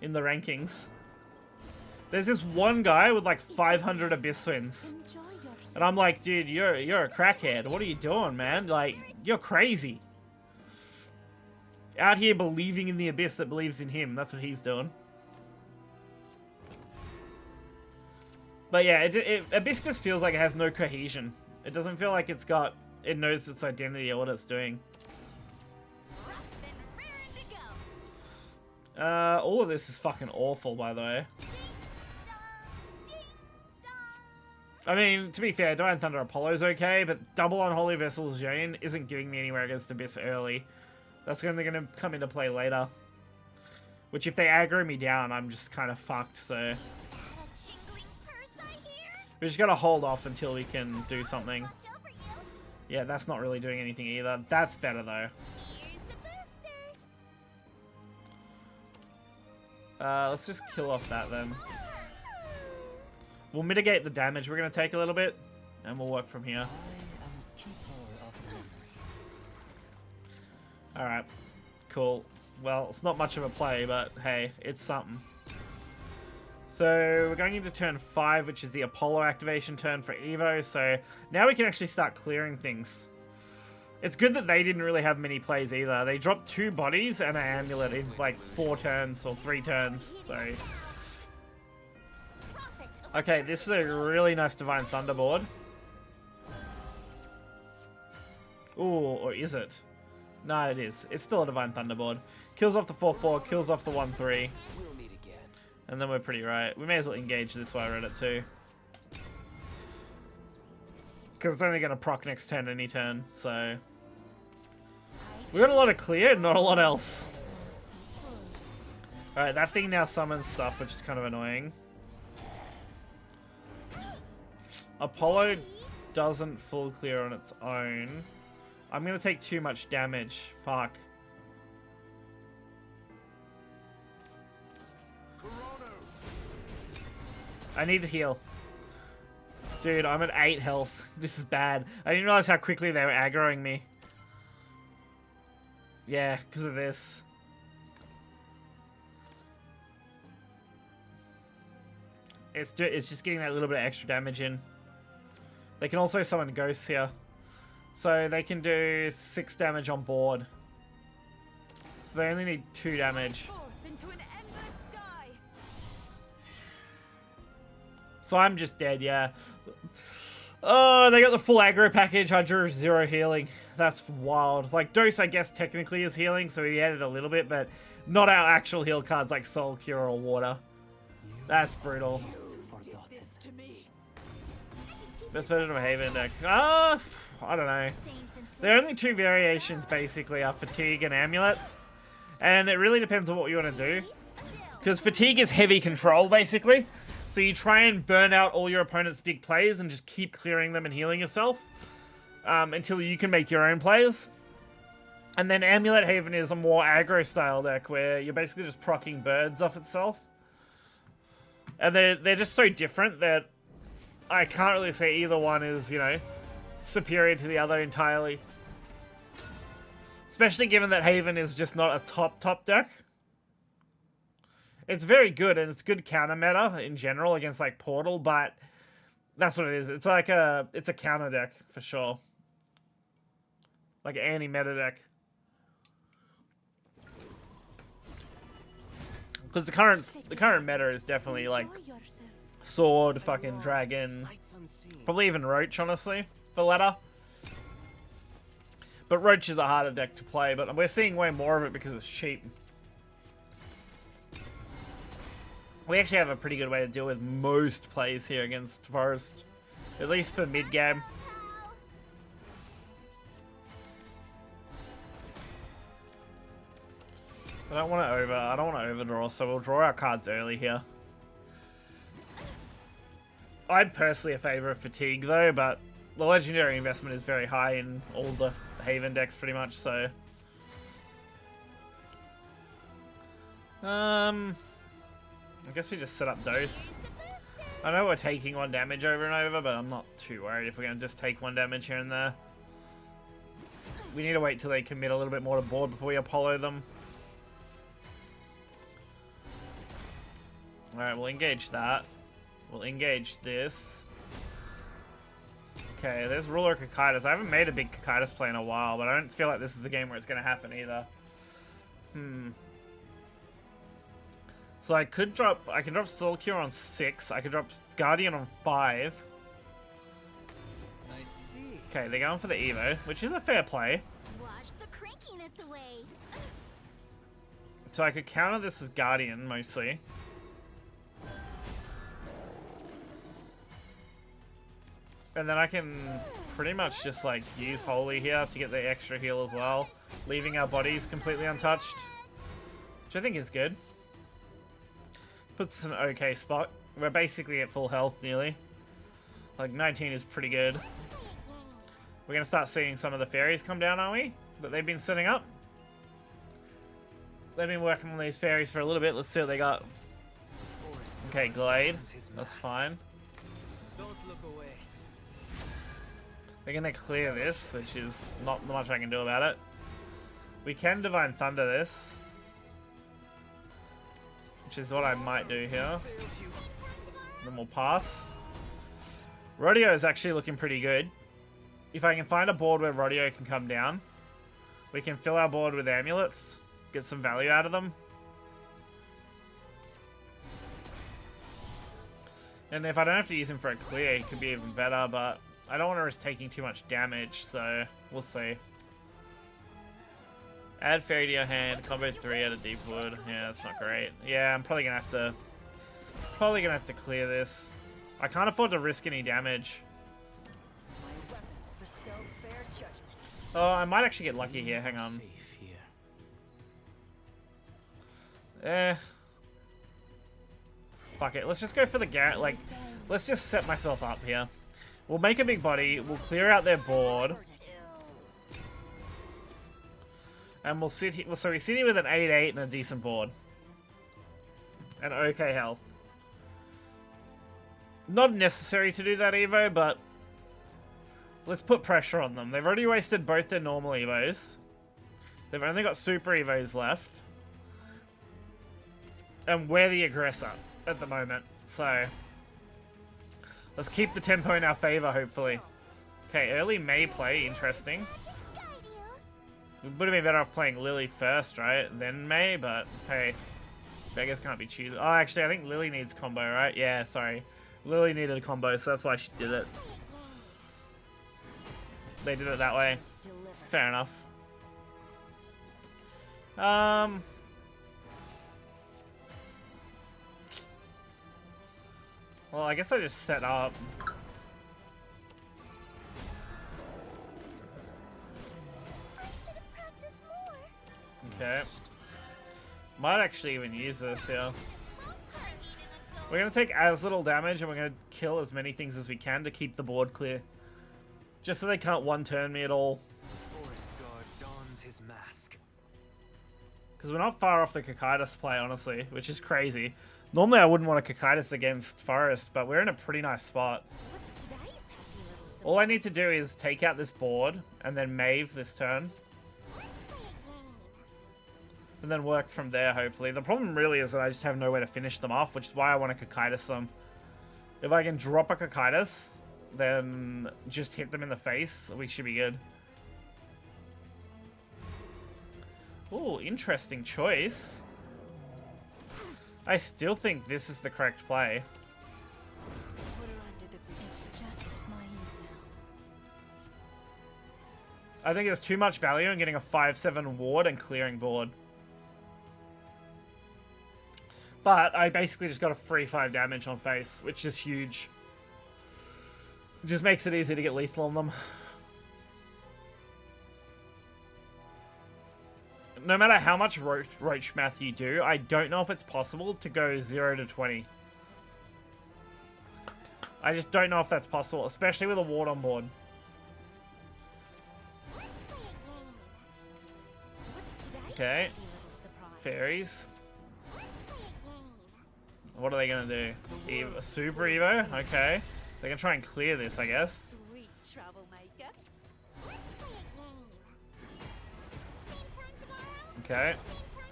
in the rankings. There's this one guy with like 500 Abyss wins. And I'm like, dude, you're a crackhead. What are you doing, man? Like, you're crazy. Out here believing in the Abyss that believes in him. That's what he's doing. But yeah, Abyss just feels like it has no cohesion. It doesn't feel like it knows its identity or what it's doing. All of this is fucking awful, by the way. I mean, to be fair, Divine Thunder Apollo's okay, but double on Holy Vessel's Jane isn't getting me anywhere against Abyss early. That's only going to come into play later. Which, if they aggro me down, I'm just kind of fucked, so... We just gotta hold off until we can do something. Yeah, that's not really doing anything either. That's better, though. Let's just kill off that, then. We'll mitigate the damage we're going to take a little bit, and we'll work from here. Alright. Cool. Well, it's not much of a play, but hey, it's something. So, we're going into turn 5, which is the Apollo activation turn for Evo, so now we can actually start clearing things. It's good that they didn't really have many plays either. They dropped 2 bodies and an amulet in like 4 turns or 3 turns. So, okay, this is a really nice Divine Thunderboard. Ooh, or is it? No, it is. It's still a Divine Thunderboard. Kills off the 4/4, kills off the 1/3. We'll meet again. And then we're pretty right. We may as well engage this while I read it too. Because it's only going to proc next turn any turn, so... We got a lot of clear, not a lot else. Alright, that thing now summons stuff, which is kind of annoying. Apollo doesn't full clear on its own. I'm going to take too much damage. Fuck. I need to heal. Dude, I'm at 8 health. This is bad. I didn't realize how quickly they were aggroing me. Yeah, because of this. It's just getting that little bit of extra damage in. They can also summon ghosts here. So they can do 6 damage on board. So they only need 2 damage. Forth into an endless sky. So I'm just dead, yeah. Oh, they got the full aggro package. I drew 0 healing. That's wild. Like, Dose, I guess, technically is healing, so he added a little bit, but not our actual heal cards like Soul Cure or Water. That's brutal. This to me. Best version of a Haven deck. I don't know. The only 2 variations, basically, are Fatigue and Amulet. And it really depends on what you want to do. Because Fatigue is heavy control, basically. So you try and burn out all your opponent's big plays and just keep clearing them and healing yourself. Until you can make your own plays. And then Amulet Haven is a more aggro style deck where you're basically just proccing birds off itself. And they're just so different that I can't really say either one is, you know, superior to the other entirely. Especially given that Haven is just not a top deck. It's very good, and it's good counter meta in general against like Portal, but that's what it is. It's like it's a counter deck for sure. Like an anti-meta deck. Because the current meta is definitely like Sword, fucking Dragon, probably even Roach, honestly, for Ladder. But Roach is a harder deck to play, but we're seeing way more of it because it's cheap. We actually have a pretty good way to deal with most plays here against Forest. At least for mid-game. I don't want to overdraw, so we'll draw our cards early here. I'd personally favor of Fatigue though, but the legendary investment is very high in all the Haven decks pretty much, so. I guess we just set up Dose. I know we're taking 1 damage over and over, but I'm not too worried if we're going to just take 1 damage here and there. We need to wait till they commit a little bit more to board before we Apollo them. Alright, we'll engage that. We'll engage this. Okay, there's Ruler Cocytus. I haven't made a big Cocytus play in a while, but I don't feel like this is the game where it's going to happen either. So I can drop Soul Cure on 6. I could drop Guardian on 5. I see. Okay, they're going for the Evo, which is a fair play. Wash the crankiness away. So I could counter this with Guardian, mostly. And then I can pretty much just, like, use Holy here to get the extra heal as well. Leaving our bodies completely untouched. Which I think is good. Puts us in an okay spot. We're basically at full health, nearly. Like, 19 is pretty good. We're going to start seeing some of the fairies come down, aren't we? That they've been setting up. They've been working on these fairies for a little bit. Let's see what they got. Okay, Glade. That's fine. Don't look away. They're going to clear this, which is not much I can do about it. We can Divine Thunder this. Which is what I might do here. Then we'll pass. Rodeo is actually looking pretty good. if I can find a board where Rodeo can come down, we can fill our board with amulets, get some value out of them. And if I don't have to use him for a clear, it could be even better, but I don't want to risk taking too much damage, so we'll see. Add fairy to your hand, combo 3 out of deep wood. Yeah, that's not great. Yeah, I'm probably gonna have to clear this. I can't afford to risk any damage. My weapons bestow fair judgment. Oh, I might actually get lucky here. Hang on. Safe here. Fuck it. Let's just go for the Garrett. Like, let's just set myself up here. We'll make a big body. We'll clear out their board. And we'll sit here. So we sit here with an 8-8 and a decent board. And okay health. Not necessary to do that Evo, but let's put pressure on them. They've already wasted both their normal Evos. They've only got super Evos left. And we're the aggressor at the moment. So let's keep the tempo in our favor, hopefully. Okay, early May play. Interesting. We would have been better off playing Lily first, right? Then May, but hey. Beggars can't be choosers. Oh, actually, I think Lily needs combo, right? Yeah, sorry. Lily needed a combo, so that's why she did it. They did it that way. Fair enough. Well, I guess I just set up. Okay. Might actually even use this here. We're going to take as little damage and we're going to kill as many things as we can to keep the board clear. Just so they can't one-turn me at all. The forest guard dons his mask. Because we're not far off the Cocytus play, honestly, which is crazy. Normally I wouldn't want a Cocytus against Forest, but we're in a pretty nice spot. All I need to do is take out this board and then Mave this turn. And then work from there, hopefully. The problem really is that I just have nowhere to finish them off, which is why I want to Cocytus them. If I can drop a Cocytus, then just hit them in the face, we should be good. Ooh, interesting choice. I still think this is the correct play. I think there's too much value in getting a 5-7 ward and clearing board. But I basically just got a free 5 damage on face, which is huge. It just makes it easy to get lethal on them. No matter how much roach math you do, I don't know if it's possible to go 0 to 20. I just don't know if that's possible, especially with a ward on board. Okay. Fairies. What are they going to do? A super Evo? Okay. They're going to try and clear this, I guess. Sweet troublemaker. Okay.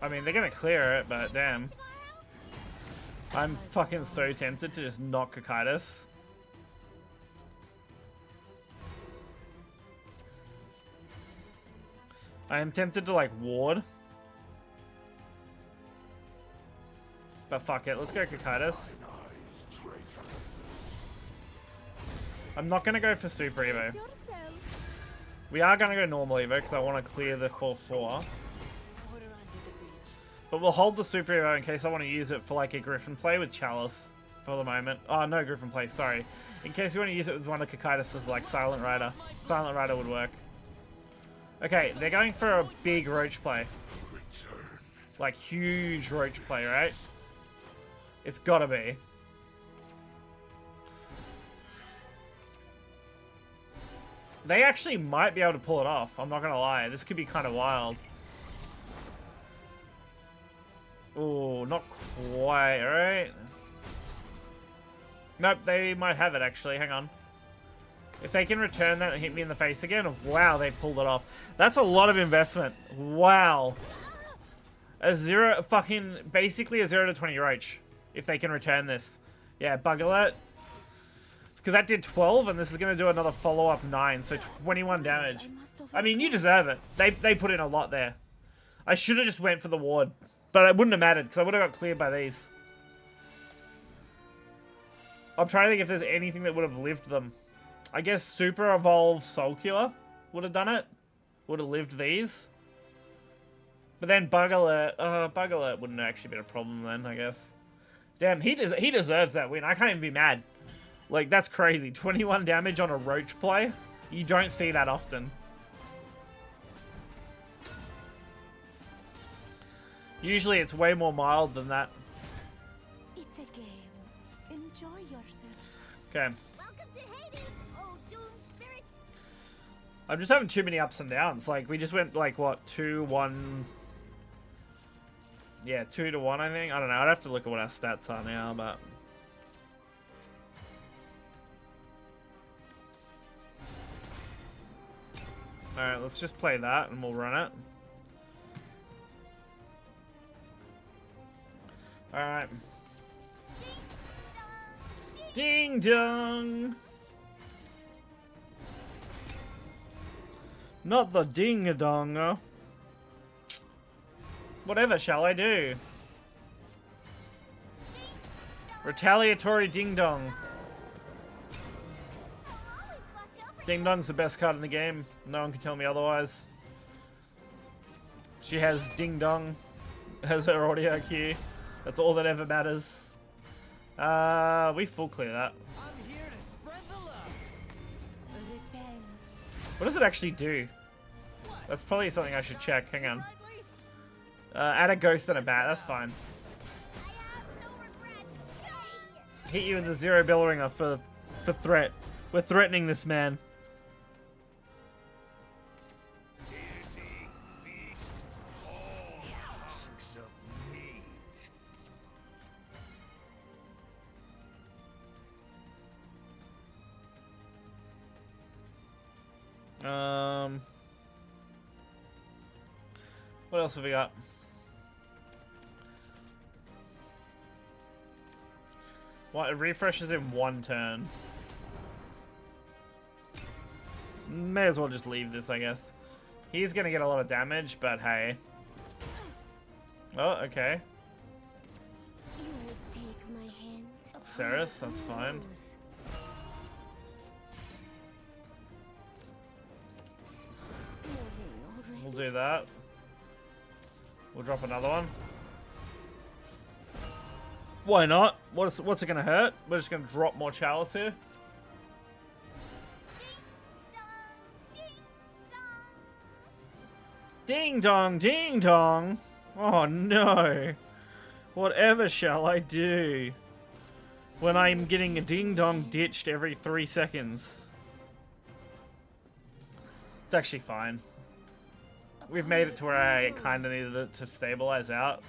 I mean, they're going to clear it, but damn. I'm fucking so tempted to just knock Cocytus. I am tempted to, like, ward. But fuck it, let's go Cocytus. I'm not going to go for Super Evo. We are going to go normal Evo because I want to clear the 4-4. But we'll hold the Super Evo in case I want to use it for like a Griffin play with Chalice for the moment. Oh, no Griffin play, sorry. In case you want to use it with one of Cocytus's like Silent Rider. Silent Rider would work. Okay, they're going for a big Roach play. Like huge Roach play, right? It's gotta be. They actually might be able to pull it off. I'm not gonna lie. This could be kind of wild. Oh, not quite. Alright. Nope, they might have it actually. Hang on. If they can return that and hit me in the face again. Wow, they pulled it off. That's a lot of investment. Wow. Basically a 0 to 20 Roach. If they can return this. Yeah, bug alert. Because that did 12, and this is going to do another follow-up 9, so 21 damage. I mean, you deserve it. They put in a lot there. I should have just went for the ward, but it wouldn't have mattered, because I would have got cleared by these. I'm trying to think if there's anything that would have lived them. I guess Super Evolve Soul Cure would have done it. Would have lived these. But then Bug Alert wouldn't have actually been a problem then, I guess. Damn, he deserves that win. I can't even be mad. Like, that's crazy. 21 damage on a Roach play? You don't see that often. Usually it's way more mild than that. It's a game. Enjoy yourself. Okay. Welcome to Hades, oh doomed spirits. I'm just having too many ups and downs. Like, we just went, like, what, 2-1... Yeah, 2-1, I think. I don't know. I'd have to look at what our stats are now, but... Alright, let's just play that and we'll run it. Alright. Ding dong! Not the ding dong. Whatever shall I do? Retaliatory ding dong. Ding dong's the best card in the game. No one can tell me otherwise. She has ding dong as her audio cue. That's all that ever matters. We full clear that. I'm here to spread the love. Repent. What does it actually do? That's probably something I should check. Hang on. Add a ghost and a bat. That's fine. I have no regrets. Hit you in the 0 bell ringer for threat. We're threatening this man. Deity, beast, all hunks of meat. What else have we got? What, it refreshes in 1 turn. May as well just leave this, I guess. He's gonna get a lot of damage, but hey. Oh, okay. You would take my hand. Ceres, that's fine. We'll do that. We'll drop another one. Why not? What's it gonna hurt? We're just gonna drop more chalice here. Ding dong, ding dong. Oh no. Whatever shall I do when I'm getting a ding dong ditched every 3 seconds? It's actually fine. We've made it to where I kind of needed it to stabilize out.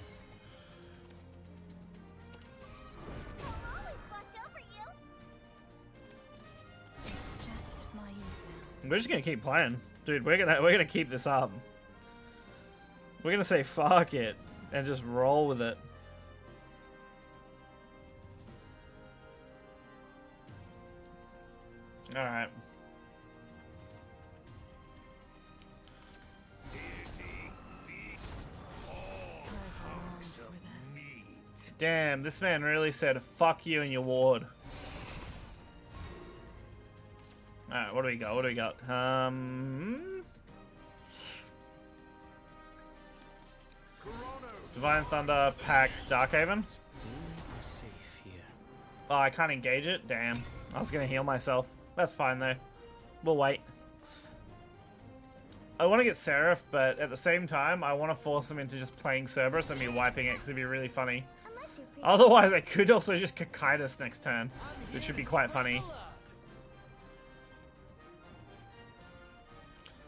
I'll always watch over you. It's just my evening. We're just gonna keep playing, dude. We're gonna keep this up. We're gonna say fuck it and just roll with it. All right. Deity, beast, all hunks of meat. Damn, this man really said fuck you and your ward. All right, what do we got? What do we got? Divine Thunder, Pact, Darkhaven. We're safe here. Oh, I can't engage it? Damn. I was gonna heal myself. That's fine though. We'll wait. I want to get Seraph, but at the same time, I want to force him into just playing Cerberus and me wiping it because it'd be really funny. Unless you're pretty. Otherwise, I could also just Cocytus next turn, which should be quite funny.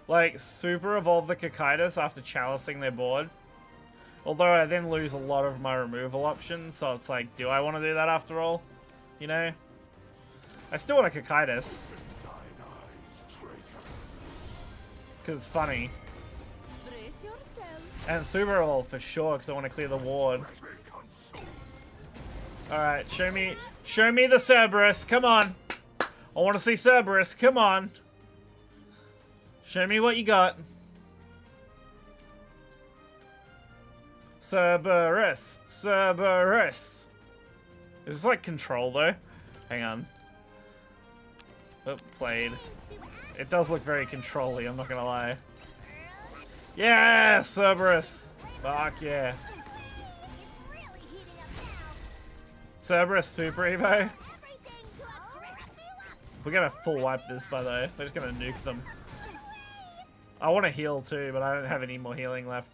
Like, super evolve the Cocytus after chalicing their board. Although I then lose a lot of my removal options, so it's like, do I want to do that after all? You know? I still want a Cocytus. Because it's funny. Brace yourself. And super evolve for sure, because I want to clear the ward. Alright, show me the Cerberus, come on! I want to see Cerberus. Come on. Show me what you got. Cerberus. Cerberus. Is this like control though? Hang on. Oh, played. It does look very control-y, I'm not gonna lie. Yeah, Cerberus. Fuck yeah. Cerberus Super Evo. We're gonna full wipe this, by the way. We're just gonna nuke them. I want to heal too, but I don't have any more healing left.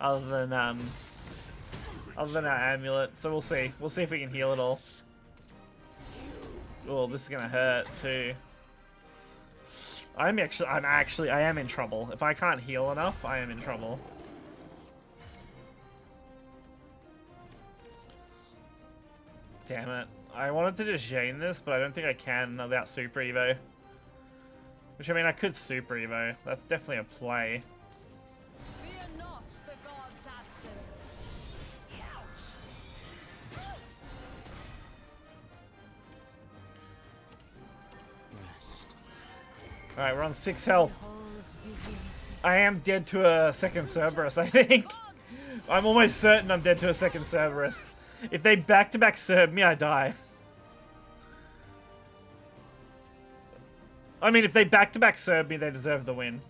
Other than our amulet. So we'll see. We'll see if we can heal it all. Oh, this is gonna hurt too. I am in trouble. If I can't heal enough, I am in trouble. Damn it. I wanted to just Jane this, but I don't think I can without Super Evo. Which, I mean, I could Super Evo. That's definitely a play. Fear not the god's absence. Rest. Alright, we're on 6 health. I am dead to a second Cerberus, I think. I'm almost certain I'm dead to a second Cerberus. If they back-to-back Cerb me, I die. I mean, if they back-to-back Cerb me, they deserve the win.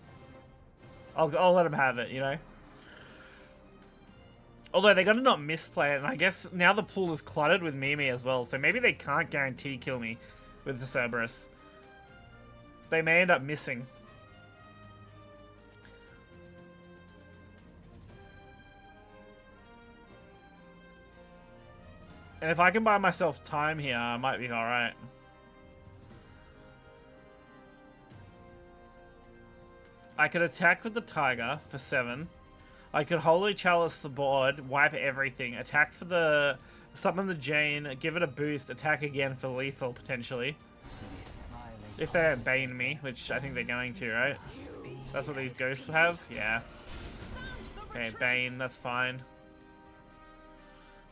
I'll let them have it, you know? Although, they gotta not misplay it, and I guess now the pool is cluttered with Mimi as well, so maybe they can't guarantee kill me with the Cerberus. They may end up missing. And if I can buy myself time here, I might be alright. I could attack with the Tiger for 7. I could Holy Chalice the board, wipe everything, attack for the... summon the Jane, give it a boost, attack again for lethal, potentially. If they don't Bane me, which I think they're going to, right? That's what these ghosts have? Yeah. Okay, Bane, that's fine.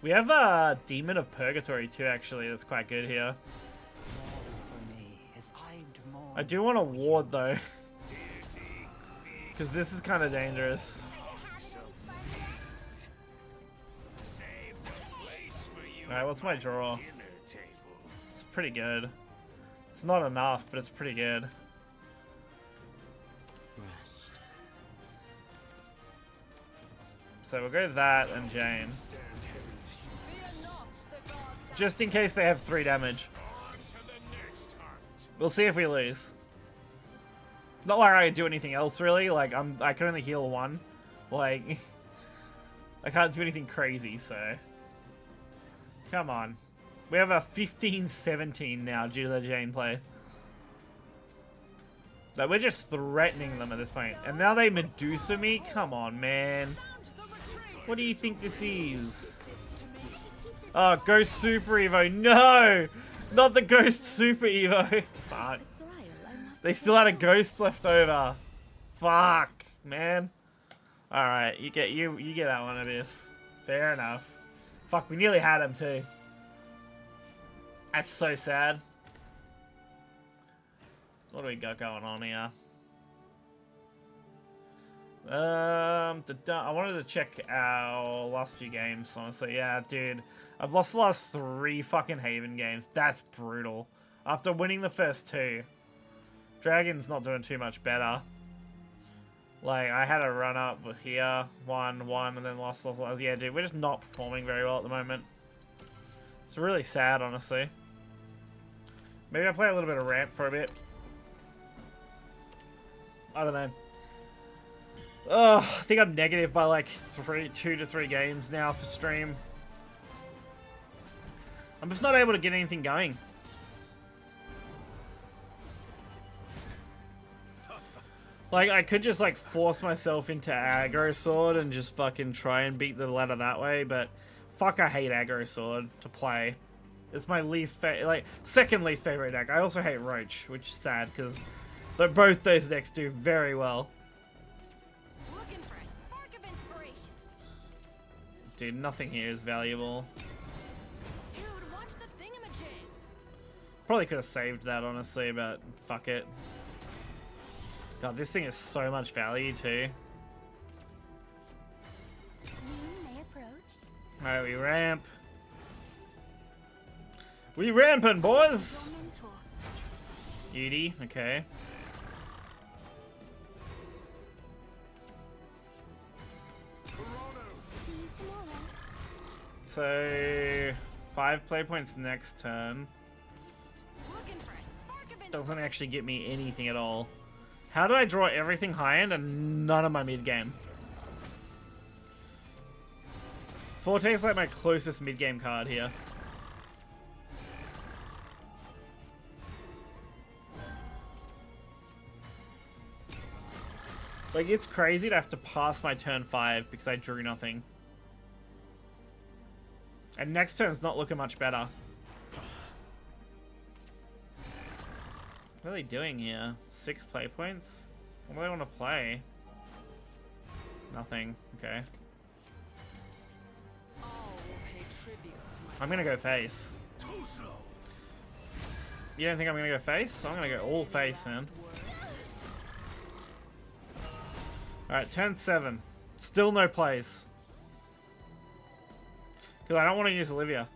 We have a Demon of Purgatory too, actually, that's quite good here. I do want a ward though. Because this is kind of dangerous. Alright, what's my draw? It's pretty good. It's not enough, but it's pretty good. Rest. So we'll go that and Jane. Just in case they have 3 damage. We'll see if we lose. Not like I do anything else really, like I can only heal 1. Like I can't do anything crazy, so come on. We have a 15-17 now due to the Jane play. Like we're just threatening them at this point. And now they Medusa me? Come on, man. What do you think this is? Oh, Ghost Super Evo. No! Not the Ghost Super Evo. Fuck. They still had a Ghost left over. Fuck, man. Alright, you get that one, Abyss. Fair enough. Fuck, we nearly had him too. That's so sad. What do we got going on here? I wanted to check our last few games, honestly. Yeah, dude. I've lost the last 3 fucking Haven games. That's brutal. After winning the first 2. Dragon's not doing too much better. Like, I had a run up here. 1-1, and then lost. Yeah, dude, we're just not performing very well at the moment. It's really sad, honestly. Maybe I play a little bit of ramp for a bit. I don't know. I think I'm negative by like 2 to 3 games now for stream. I'm just not able to get anything going. Like, I could just like force myself into aggro sword and just fucking try and beat the ladder that way, but fuck, I hate aggro sword to play. It's my second least favorite deck. I also hate Roach, which is sad because both those decks do very well. Looking for a spark of inspiration. Dude, nothing here is valuable. Dude, watch the thingamajigs. Probably could have saved that, honestly, but fuck it. God, this thing is so much value too. You may approach. Alright, we ramp. We ramping, boys! Your mentor. Beauty, okay. See you tomorrow. So 5 play points next turn. Looking for a spark of Doesn't actually get me anything at all. How did I draw everything high end and none of my mid game? Forte is like my closest mid game card here. Like, it's crazy to have to pass my turn 5 because I drew nothing. And next turn's not looking much better. What are they doing here? 6 play points? What do they want to play? Nothing. Okay. I'm gonna go face. You don't think I'm gonna go face? I'm gonna go all face, man. Alright, turn 7. Still no plays. Because I don't want to use Olivia.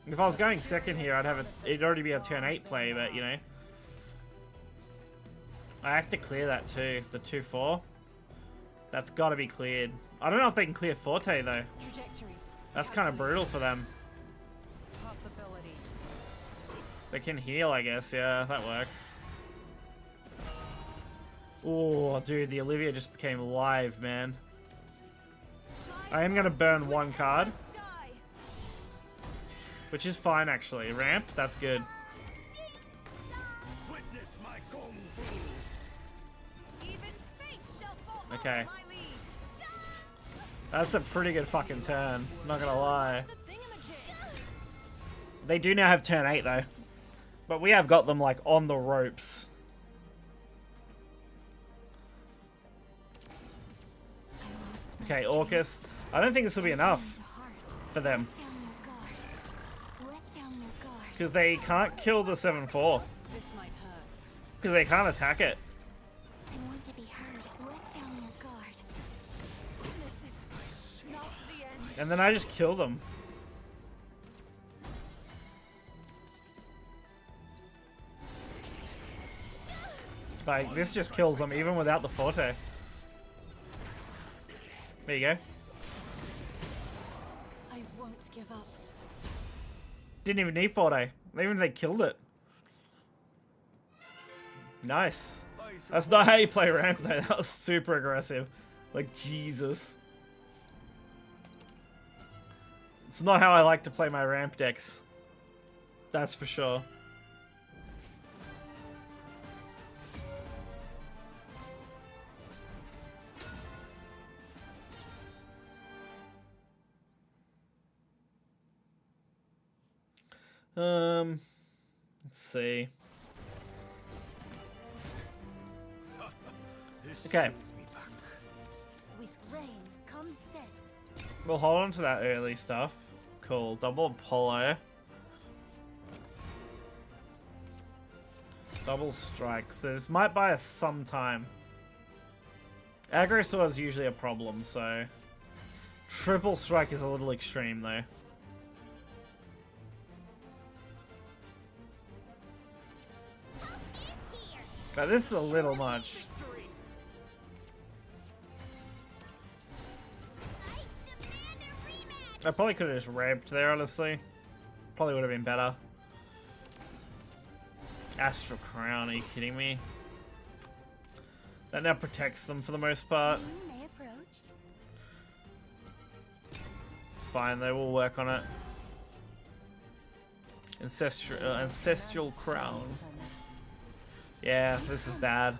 If I was going second here, I'd have it'd already be a turn 8 play, but you know. I have to clear that too, the 2-4. That's got to be cleared. I don't know if they can clear Forte though. Trajectory. That's kind of brutal for them. Possibility. They can heal, I guess. Yeah, that works. Oh, dude, the Olivia just became live, man. I am going to burn 1 card. Which is fine, actually. Ramp, that's good. Witness my kung fu. Even fate shall fall Okay. under my lead. That's a pretty good fucking turn. Not gonna lie. The thingamajig. They do now have turn 8, though. But we have got them, like, on the ropes. I lost my Okay, strength. Orcus. I don't think this will be enough Your heart. for them. Let down your guard. Let down your guard. Because they can't kill the 7-4. This might hurt. Because they can't attack it. I want to be heard. Let down your guard. This is not the end. And then I just kill them. Like, this just kills them even without the Forte. There you go. I won't give up. Didn't even need Forte. Even they killed it. Nice. That's not how you play ramp though. That was super aggressive. Like, Jesus. It's not how I like to play my ramp decks. That's for sure. Let's see. Okay. With rain comes death. We'll hold on to that early stuff. Cool. Double Apollo. Double strike. So this might buy us some time. Aggro sword is usually a problem, so... Triple strike is a little extreme, though. But this is a little much. I probably could have just ramped there, honestly. Probably would have been better. Astral Crown, are you kidding me? That now protects them for the most part. You may approach. It's fine, they will work on it. Ancestral Crown. Yeah, this is bad.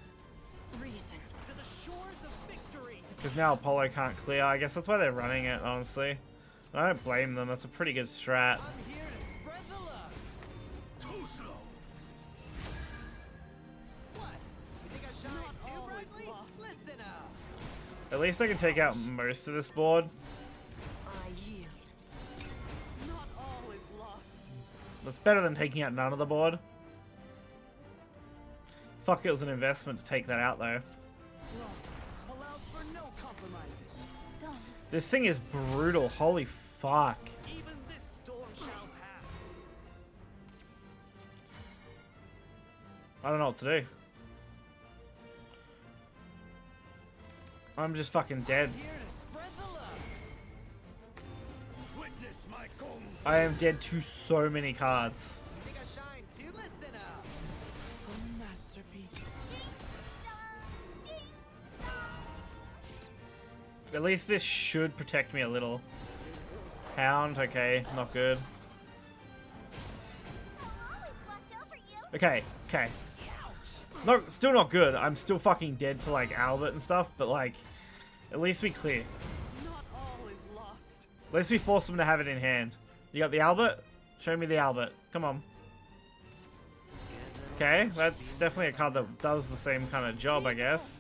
Reason. To the shores of victory. Because now Apollo can't clear. I guess that's why they're running it, honestly. I don't blame them, that's a pretty good strat. I'm here to spread the love. Too slow. What? You think I shine too brightly? Listen up. At least I can take out most of this board. I yield. Not That's better than taking out none of the board. Fuck, it was an investment to take that out though. Law allows for no compromises. Guns. This thing is brutal. Holy fuck. Even this storm shall pass. I don't know what to do. I'm just fucking dead. Here to spread the love. Witness my kung I am dead to so many cards. You think I shine too? Listen up. A masterpiece. At least this should protect me a little. Hound, okay, not good. I'll always watch over you. Okay, okay. Not, still not good. I'm still fucking dead to like Albert and stuff, but like, at least we clear. Not all is lost. At least we force them to have it in hand. You got the Albert? Show me the Albert. Come on. Okay, that's definitely a card that does the same kind of job, I guess.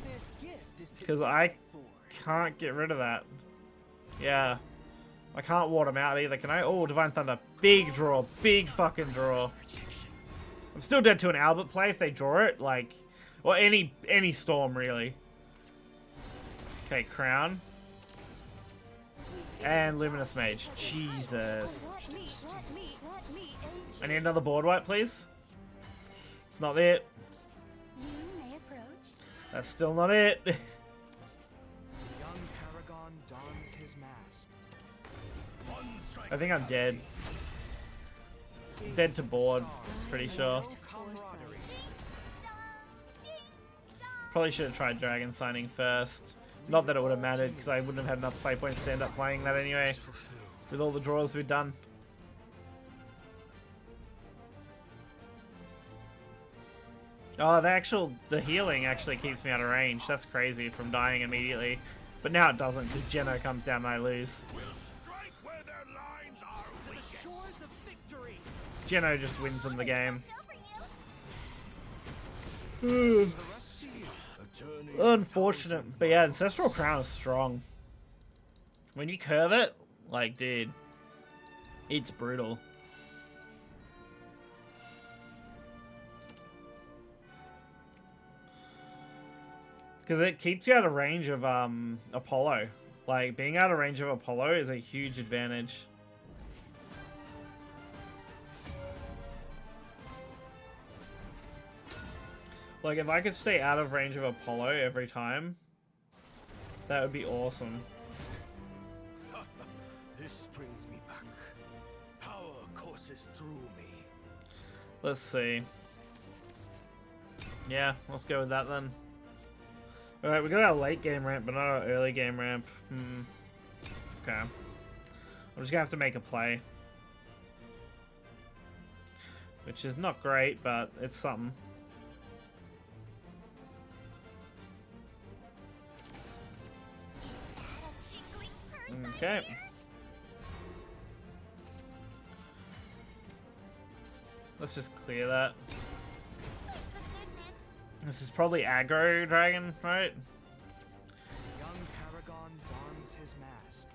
This gift is to Because die I for. can't get rid of that. Yeah. I can't ward him out either, can I? Oh, Divine Thunder. Big draw. Big fucking draw. I'm still dead to an Albert play if they draw it, like, or any storm really. Okay, Crown. And Luminous Mage. Jesus. Let me aid I need another board wipe, please. It's not it. you. You may approach. That's still not it. The young paragon dons his mask. one strike. I think I'm dead. Dead to board, pretty sure. Camaraderie. Probably should have tried Dragon Signing first. Not that it would have mattered, because I wouldn't have had enough play points to end up playing that anyway. With all the draws we've done. Oh, the healing actually keeps me out of range. That's crazy from dying immediately. But now it doesn't, because Geno comes down and I lose. We'll strike where their lines are To the weakest. shores of victory. Geno just wins them the game. Watch over you. The rest to you. Unfortunate. But yeah, Ancestral Crown is strong. When you curve it, like, dude, it's brutal. Because it keeps you out of range of Apollo. Like, being out of range of Apollo is a huge advantage. Like, if I could stay out of range of Apollo every time, that would be awesome. This brings me back. Power courses through me. Let's see. Yeah, let's go with that then. Alright, we got our late game ramp, but not our early game ramp. Okay. I'm just gonna have to make a play. Which is not great, but it's something. Is that a jiggling purse I Okay. hear? Let's just clear that. Thanks for the business. This is probably aggro dragon, right? The young paragon dons his mask.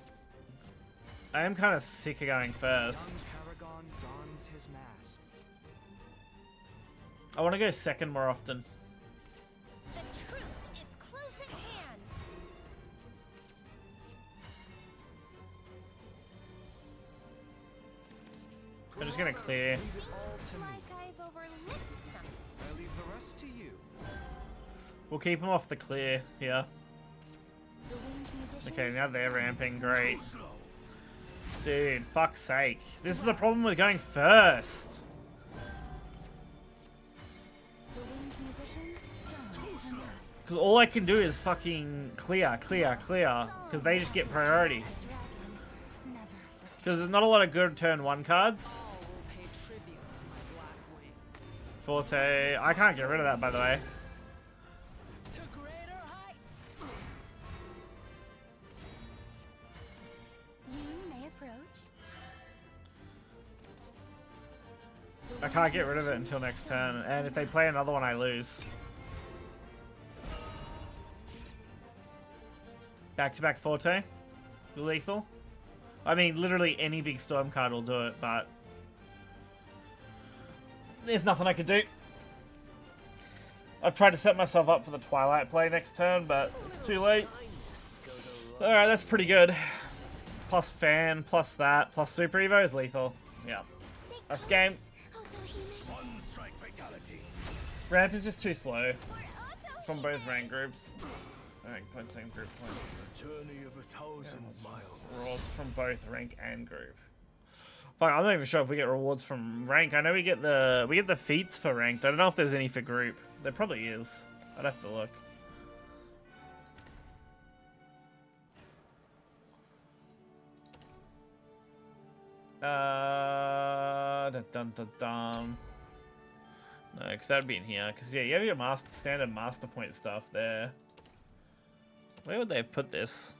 I am kind of sick of going The first. young paragon dons his mask. I want to go second more often. The truth is close at hand. I'm just gonna clear. Leave it all to me. Like I've overlooked something. I leave the rest to you. We'll keep them off the clear here. The winged musician. Okay, now they're ramping. Great. Slow. Dude, fuck's sake. This is the problem with going first. The winged musician. Dons the mask. Because all I can do is fucking clear. Because they just get priority. A dragon never forgets. Because there's not a lot of good turn 1 cards. All will pay tribute to my black wings. Forte. I can't get rid of that, by the way. To greater heights. You may approach. I can't get rid of it until next turn. And if they play another one, I lose. Back-to-back Forte. Lethal. I mean, literally any big storm card will do it, but there's nothing I can do. I've tried to set myself up for the Twilight play next turn, but it's too late. Alright, that's pretty good. Plus Fan, plus that, plus Super Evo is lethal. Yeah. That's game. One strike fatality. Ramp is just too slow from both rank groups. Rank points and group points. Journey of 1,000 miles. Rewards from both rank and group. Fuck, I'm not even sure if we get rewards from rank. I know we get the feats for ranked. I don't know if there's any for group. There probably is. I'd have to look. Dun, dun, dun, dun. No, because that'd be in here. Because yeah, you have your standard master point stuff there. Where would they have put this?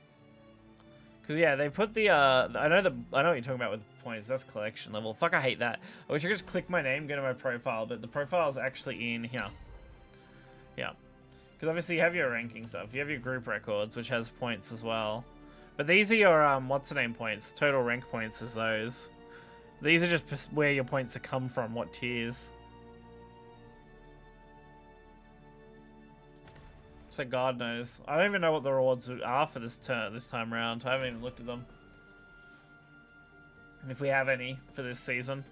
Because yeah, they put the I know what you're talking about with points. That's collection level. Fuck, I hate that. I wish I could just click my name, go to my profile, but the profile is actually in here. Yeah, because obviously you have your ranking stuff. You have your group records, which has points as well. But these are your what's the name points? Total rank points is those. These are just where your points have come from. What tiers? So God knows. I don't even know what the rewards are for this time round. I haven't even looked at them. If we have any for this season.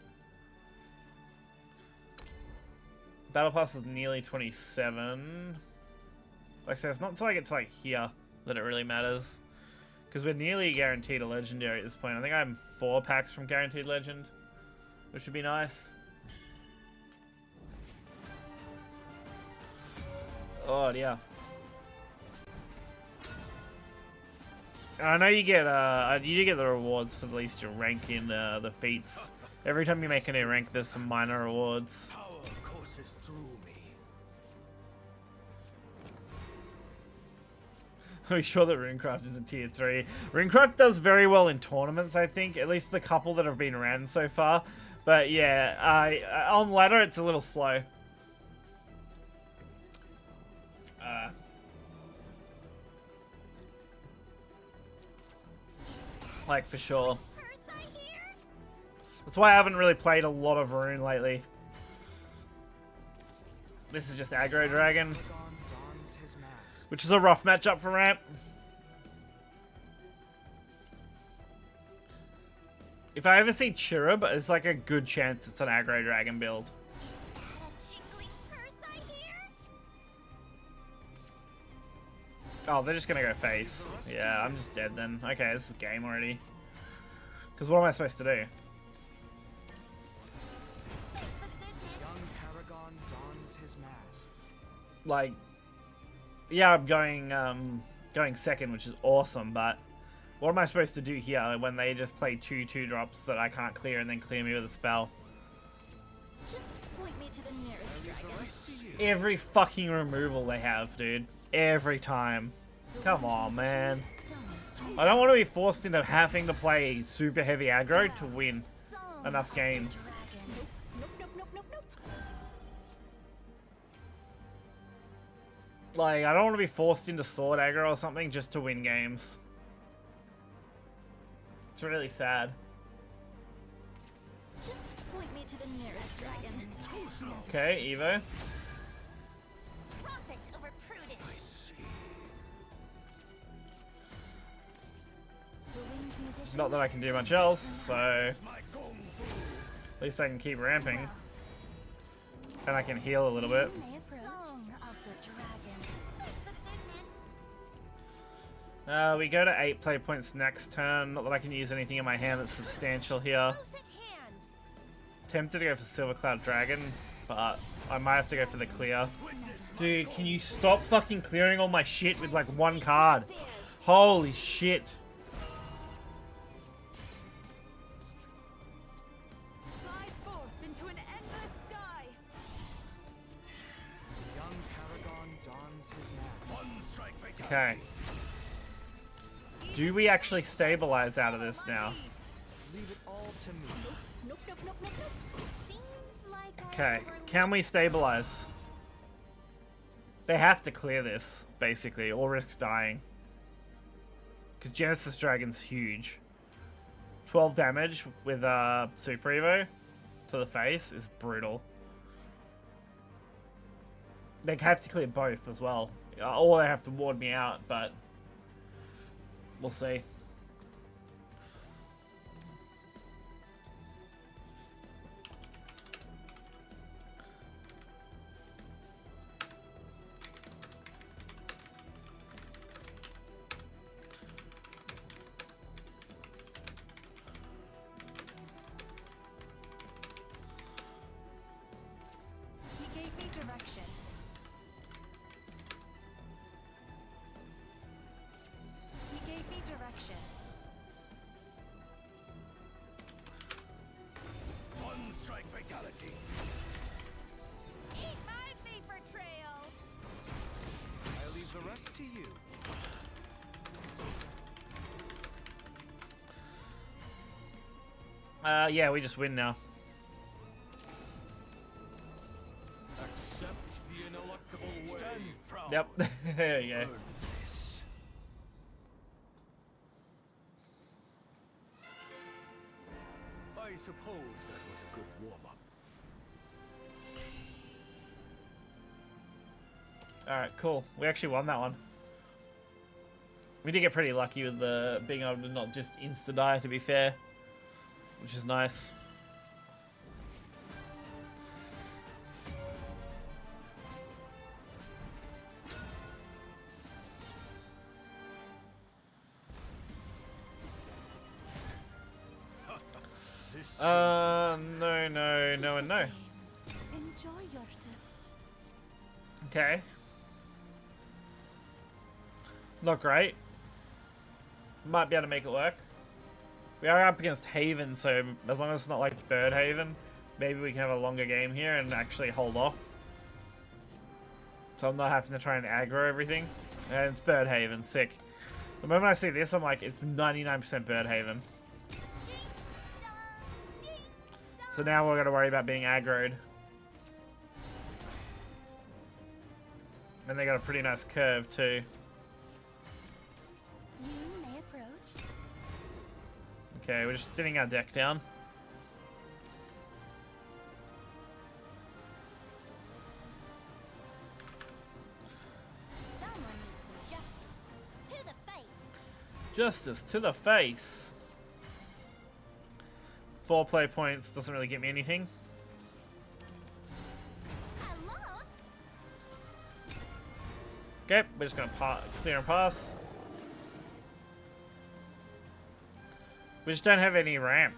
Battle Pass is nearly 27. Like I said, it's not until I get to like here that it really matters. Because we're nearly guaranteed a legendary at this point. I think I'm 4 packs from guaranteed legend, which would be nice. Oh yeah. I know you get the rewards for at least your rank in the feats. Every time you make a new rank, there's some minor rewards. Power courses through me. Are we sure that Runecraft is a tier 3? Runecraft does very well in tournaments, I think. At least the couple that have been ran so far. But yeah, on ladder it's a little slow. Like, for sure. That's why I haven't really played a lot of Rune lately. This is just aggro dragon, which is a rough matchup for ramp. If I ever see Chirrub, it's like a good chance it's an aggro dragon build. Oh, they're just gonna go face. Yeah, I'm just dead then. Okay, this is game already. Because what am I supposed to do? Young Paragon dons his mask. Like, yeah, I'm going second, which is awesome, but what am I supposed to do here when they just play 2/2 drops that I can't clear and then clear me with a spell? Just point me to the nearest dragon. Every fucking removal they have, dude. Every time. Come on, man. I don't want to be forced into having to play super heavy aggro to win enough games. Like, I don't want to be forced into sword aggro or something just to win games. It's really sad. Just point me to the nearest dragon. Okay, Evo. Profit over prudence. I see. The winged musician. Not that I can do much else, so My kung fu. at least I can keep ramping. And I can heal a little bit. May approach. Song of the dragon. Thanks for the business. We go to 8 play points next turn. Not that I can use anything in my hand that's substantial here. Close at hand. Tempted to go for Silver Cloud Dragon, but I might have to go for the clear. Dude, can you stop fucking clearing all my shit with like one card? Holy shit. Fly forth into an endless sky. Young Paragon dons his mask. One strike fatality. Okay. Do we actually stabilize out of this now? Leave it all to me. Nope, nope, nope, nope, nope. Seems like I Okay, overlooked can we stabilize? They have to clear this, basically, or risk dying. Because Genesis Dragon's huge. 12 damage with Super Evo to the face is brutal. They have to clear both as well. Or they have to ward me out, but we'll see. He gave me direction. He gave me direction. One strike fatality. Eat my vapor trail. I leave the rest to you. Yeah, we just win now. Accept the ineluctable way. Stand proud. Yep. There you go. Earn this. I suppose that was a good warm-up. Alright, cool. We actually won that one. We did get pretty lucky with the being able to not just insta-die, to be fair. Which is nice. This No, and no. Enjoy yourself. Okay. Not great. Might be able to make it work. We are up against Haven, so as long as it's not like Bird Haven, maybe we can have a longer game here and actually hold off. So I'm not having to try and aggro everything. And it's Bird Haven, sick. The moment I see this, I'm like, it's 99% Bird Haven. So now we're going to worry about being aggroed. And they got a pretty nice curve too. You may approach. Okay, we're just thinning our deck down. Someone needs some justice. To the face. Justice to the face. 4 play points doesn't really get me anything. I lost. Okay, we're just gonna clear and pass. We just don't have any ramp.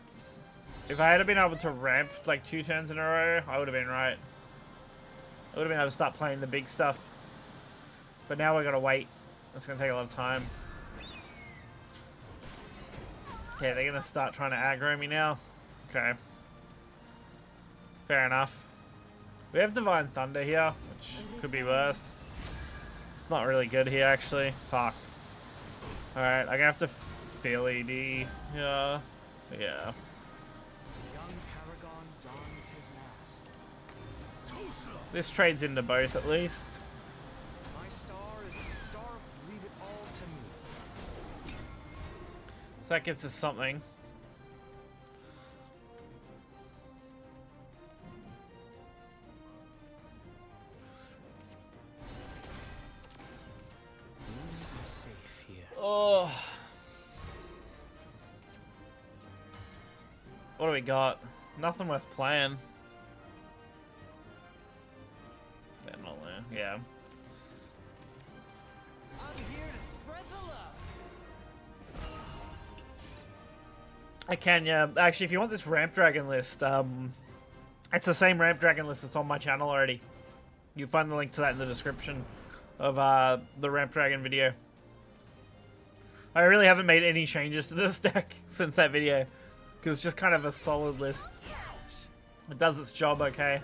If I had been able to ramp like 2 turns in a row, I would have been right. I would have been able to start playing the big stuff. But now we're gonna wait. It's gonna take a lot of time. Okay, they're gonna start trying to aggro me now. Okay. Fair enough. We have Divine Thunder here, which could be worse. It's not really good here, actually. Fuck. Alright, I'm gonna have to feel ED. Yeah. Yeah. The young Paragon dons his mask. This trades into both, at least. My star is the star. Leave it all to me. So that gets us something. I'm safe here. Oh. What do we got? Nothing worth playing. Yeah, not there. Yeah. I'm here to spread the love. I can, yeah. Actually, if you want this Ramp Dragon list, it's the same Ramp Dragon list that's on my channel already. You'll find the link to that in the description of the Ramp Dragon video. I really haven't made any changes to this deck since that video, because it's just kind of a solid list. It does its job okay.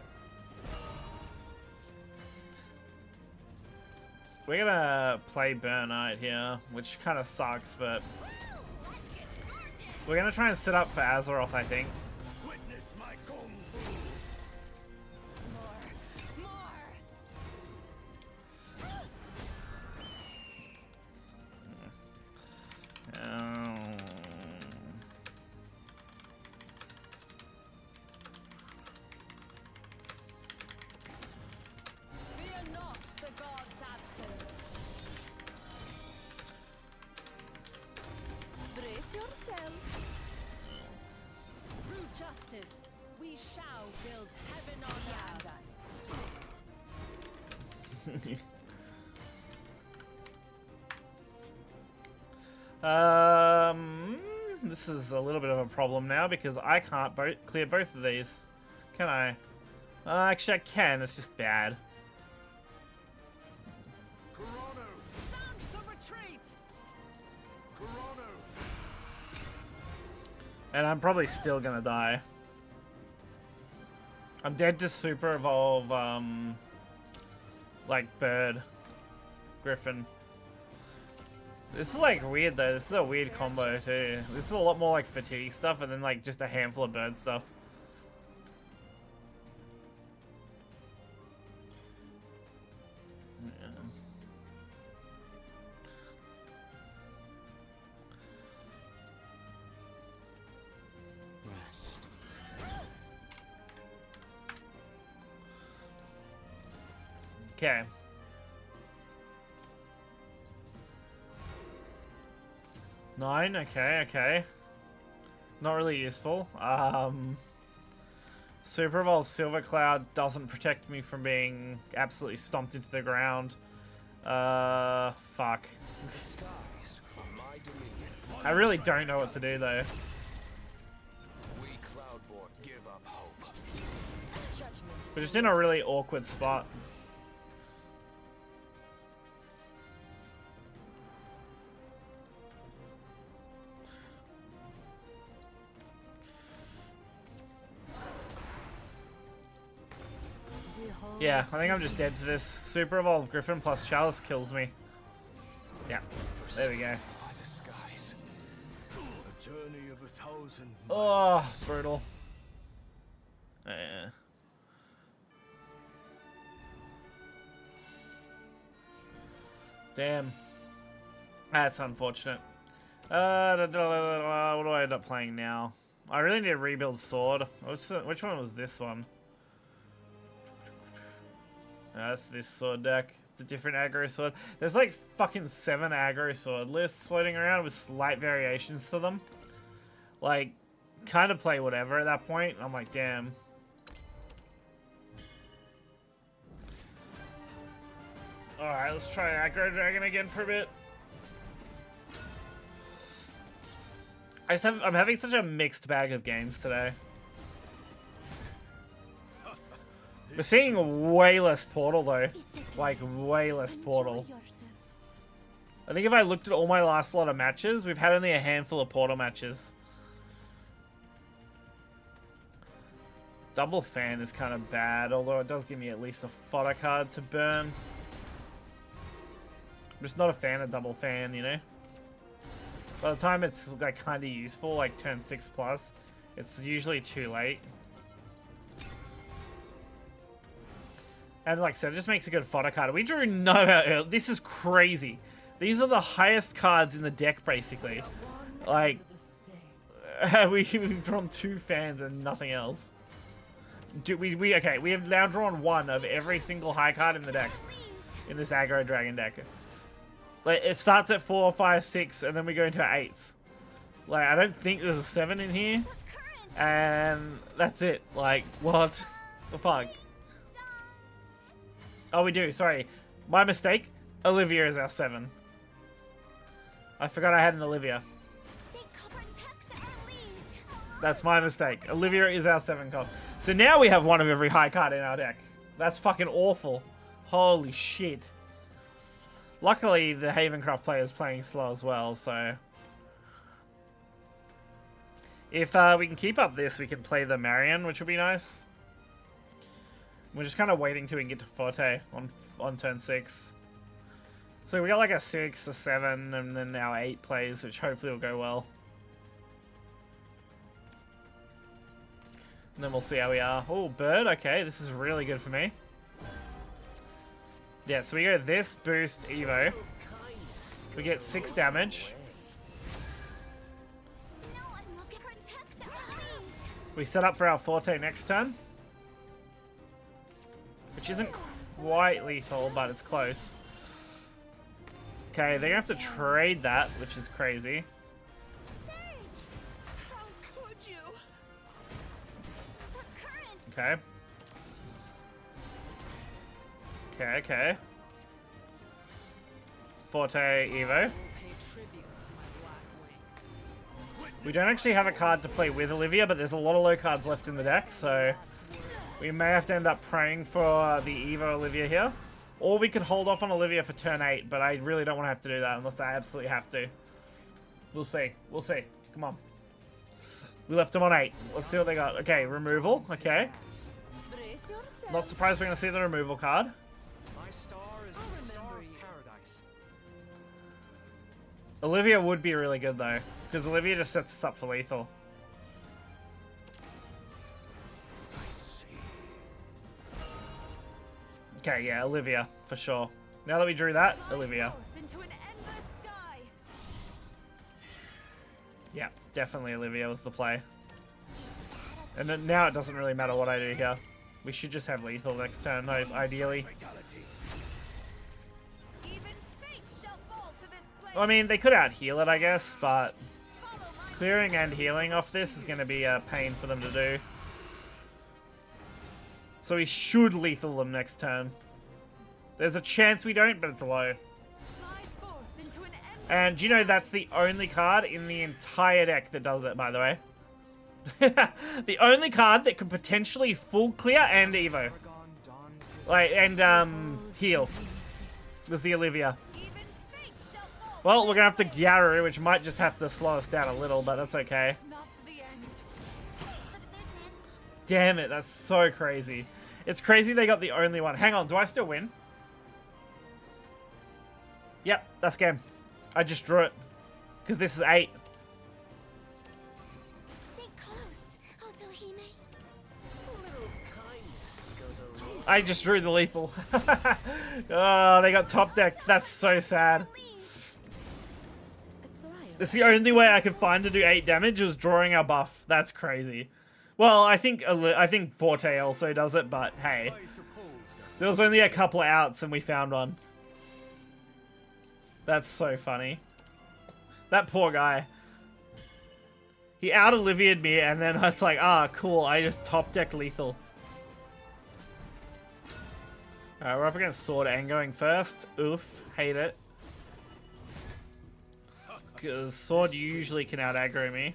We're gonna play Burnout here, which kind of sucks, but we're gonna try and set up for Azeroth, I think. Witness my kung fu. More. We shall build heaven on earth. This is a little bit of a problem now because I can't clear both of these. Can I? Actually, I can. It's just bad. Sound the retreat. And I'm probably still gonna die. I'm dead to super evolve, like bird, griffin. This is like weird though. This is a weird combo too. This is a lot more like fatigue stuff and then like just a handful of bird stuff. Rest. Okay. Nine, okay. Not really useful. Super Evolve Silver Cloud doesn't protect me from being absolutely stomped into the ground. Fuck. The skies are my dominion. I really don't know what to do though. We Cloudborn give up hope. Judgment. We're just in a really awkward spot. Yeah, I think I'm just dead to this. Super Evolved Griffin plus Chalice kills me. Yeah, there we go. By the skies. A journey of 1,000 Oh, brutal. Yeah. Damn. That's unfortunate. What do I end up playing now? I really need a rebuild sword. Which one was this one? That's this sword deck. It's a different aggro sword. There's like fucking 7 aggro sword lists floating around with slight variations to them. Like, kind of play whatever at that point. I'm like, damn. Alright, let's try aggro dragon again for a bit. I'm having such a mixed bag of games today. We're seeing way less Portal though. Like, way less Portal. I think if I looked at all my last lot of matches, we've had only a handful of Portal matches. Double Fan is kind of bad, although it does give me at least a fodder card to burn. I'm just not a fan of Double Fan, you know? By the time it's like kind of useful, like turn 6 plus, it's usually too late. And like I said, it just makes a good fodder card. We drew no... This is crazy. These are the highest cards in the deck, basically. Like, we've drawn 2 fans and nothing else. Okay, we have now drawn 1 of every single high card in the deck. In this aggro dragon deck. Like, it starts at 4, 5, 6, and then we go into 8s. Like, I don't think there's a 7 in here. And that's it. Like, what the fuck? Oh, we do. Sorry. My mistake. Olivia is our 7. I forgot I had an Olivia. That's my mistake. Olivia is our 7 cost. So now we have 1 of every high card in our deck. That's fucking awful. Holy shit. Luckily, the Havencraft player is playing slow as well, so... If we can keep up this, we can play the Marion, which would be nice. We're just kind of waiting till we can get to Forte on turn 6. So we got like a 6, a 7, and then our 8 plays, which hopefully will go well. And then we'll see how we are. Oh, bird. Okay, this is really good for me. Yeah, so we go this, boost, Evo. We get 6 damage. We set up for our Forte next turn. Which isn't quite lethal, but it's close. Okay, they're gonna have to trade that, which is crazy. How could you? Okay. Okay. Forte Evo. Pay tribute to my black wings. We don't actually have a card to play with Olivia, but there's a lot of low cards left in the deck, so we may have to end up praying for the Evo Olivia here. Or we could hold off on Olivia for turn 8, but I really don't want to have to do that unless I absolutely have to. We'll see. We'll see. Come on. We left them on 8. Let's see what they got. Okay, removal. Okay. Brace yourself. Not surprised we're going to see the removal card. My star is the star of paradise. Olivia would be really good, though, because Olivia just sets us up for lethal. Okay, yeah, Olivia, for sure. Now that we drew that, Olivia. Into an endless sky. Yeah, definitely Olivia was the play. And then now it doesn't really matter what I do here. We should just have lethal next turn, though, ideally. Even fate shall fall to this place. I mean, they could out-heal it, I guess, but Follow my clearing and healing off this is going to be a pain for them to do. So we should lethal them next turn. There's a chance we don't, but it's low. fly forth into an endless And you know that's the only card in the entire deck that does it, by the way. The only card that could potentially full clear and Evo. Paragon dons his Like, and heal. Was the Olivia. even fate shall fall. Well, we're gonna have to Gyaru, which might just have to slow us down a little, but that's okay. Not to the end. For the business. Damn it, that's so crazy. It's crazy they got the only one. Hang on, do I still win? Yep, that's game. I just drew it. Because this is 8. Stay close, Otohime. A little kindness goes a long I just drew the lethal. Oh, they got top decked. That's so sad. It's the only way I could find to do 8 damage was drawing our buff. That's crazy. Well, I think Forte also does it, but hey. I suppose that There was only a couple of outs and we found one. That's so funny. That poor guy. He out-Olivia'd me and then it's like, ah, cool, I just top-decked lethal. Alright, we're up against Sword and going first. Oof, hate it. Because Sword usually can out-aggro me.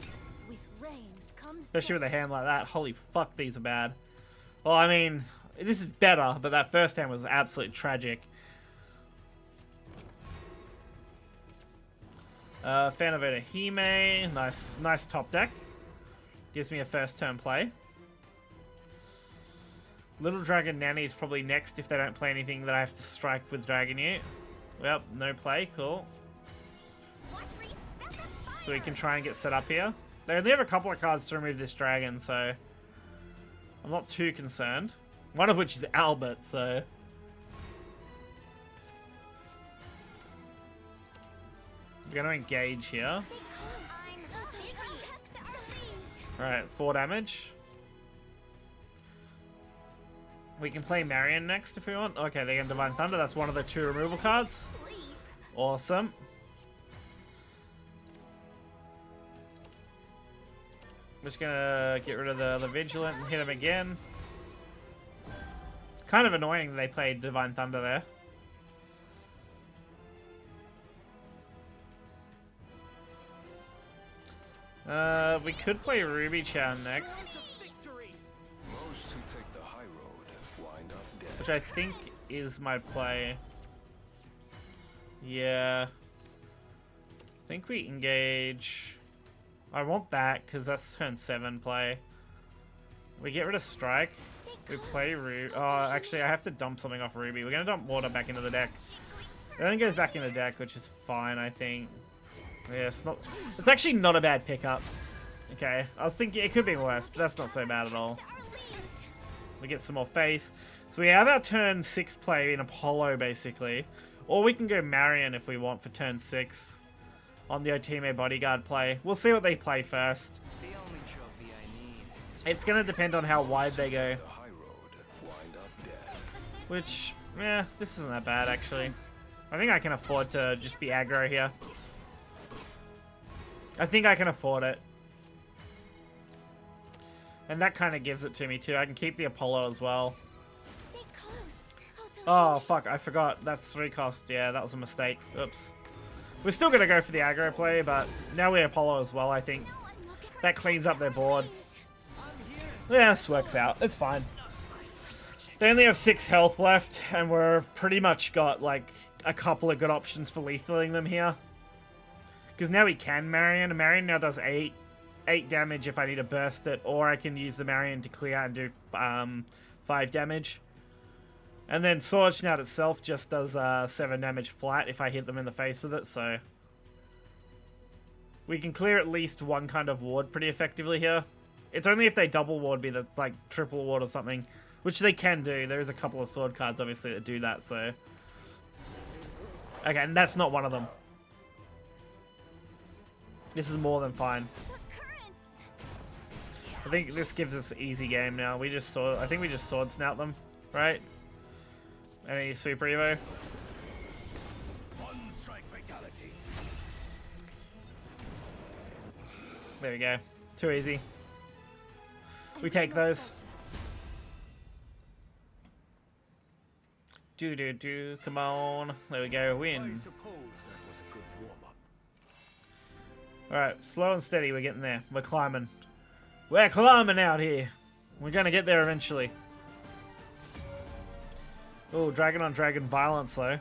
With rain comes Especially with a hand like that. Holy fuck, these are bad. Well, I mean, this is better, but that first hand was absolutely tragic. Fan of Otohime. Nice top deck. Gives me a first turn play. Little Dragon Nanny is probably next if they don't play anything that I have to strike with Dragon Ute. Well, no play. Cool. Watch where you spell the fire. So we can try and get set up here. They only have a couple of cards to remove this dragon, so I'm not too concerned. One of which is Albert, so... We're going to engage here. Stay close. I'm Otohime. To our liege. Alright, 4 damage. We can play Marion next if we want. Okay, they get Divine Thunder. That's one of the 2 removal cards. Sleep. Awesome. Just gonna get rid of the Vigilant and hit him again. Kind of annoying that they played Divine Thunder there. We could play Ruby Chan next, victory. most who take the high road wind up dead. which I think is my play. Yeah. I think we engage. I want that because that's turn 7 play. We get rid of Strike. We play Ruby. Oh, actually, I have to dump something off Ruby. We're going to dump water back into the deck. It only goes back in the deck, which is fine, I think. Yeah, it's actually not a bad pickup. Okay, I was thinking it could be worse, but that's not so bad at all. To our liege. We get some more face. So we have our turn 6 play in Apollo, basically. Or we can go Marion if we want for turn 6 on the Otohime Bodyguard play. We'll see what they play first. The only trophy I need is It's going to depend on how wide they go. The high road wind up dead. Which, yeah, this isn't that bad, actually. I think I can afford to just be aggro here. I think I can afford it. And that kind of gives it to me too. I can keep the Apollo as well. Stay close. Oh, fuck, I forgot. That's 3 cost. Yeah, that was a mistake. Oops. We're still going to go for the aggro play, but now we Apollo as well, I think. That cleans up their board. Yeah, this works out. It's fine. They only have 6 health left, and we're pretty much got, like, a couple of good options for lethaling them here. Because now we can Marion. And Marion now does 8 damage if I need to burst it, or I can use the Marion to clear and do 5 damage. And then Sword Snout itself just does 7 damage flat if I hit them in the face with it, so... We can clear at least one kind of ward pretty effectively here. It's only if they double ward me that, like, triple ward or something. Which they can do. There is a couple of sword cards, obviously, that do that, so... Okay, and that's not one of them. This is more than fine. I think this gives us an easy game now. We just saw... I think we just Sword Snout them, right? Any Super Evo? One strike fatality. There we go. Too easy. We take those. Do. Come on. There we go. I Win. suppose that was a good warm-up. Alright, slow and steady. We're getting there. We're climbing. We're climbing out here. We're gonna get there eventually. Oh, dragon on dragon violence though.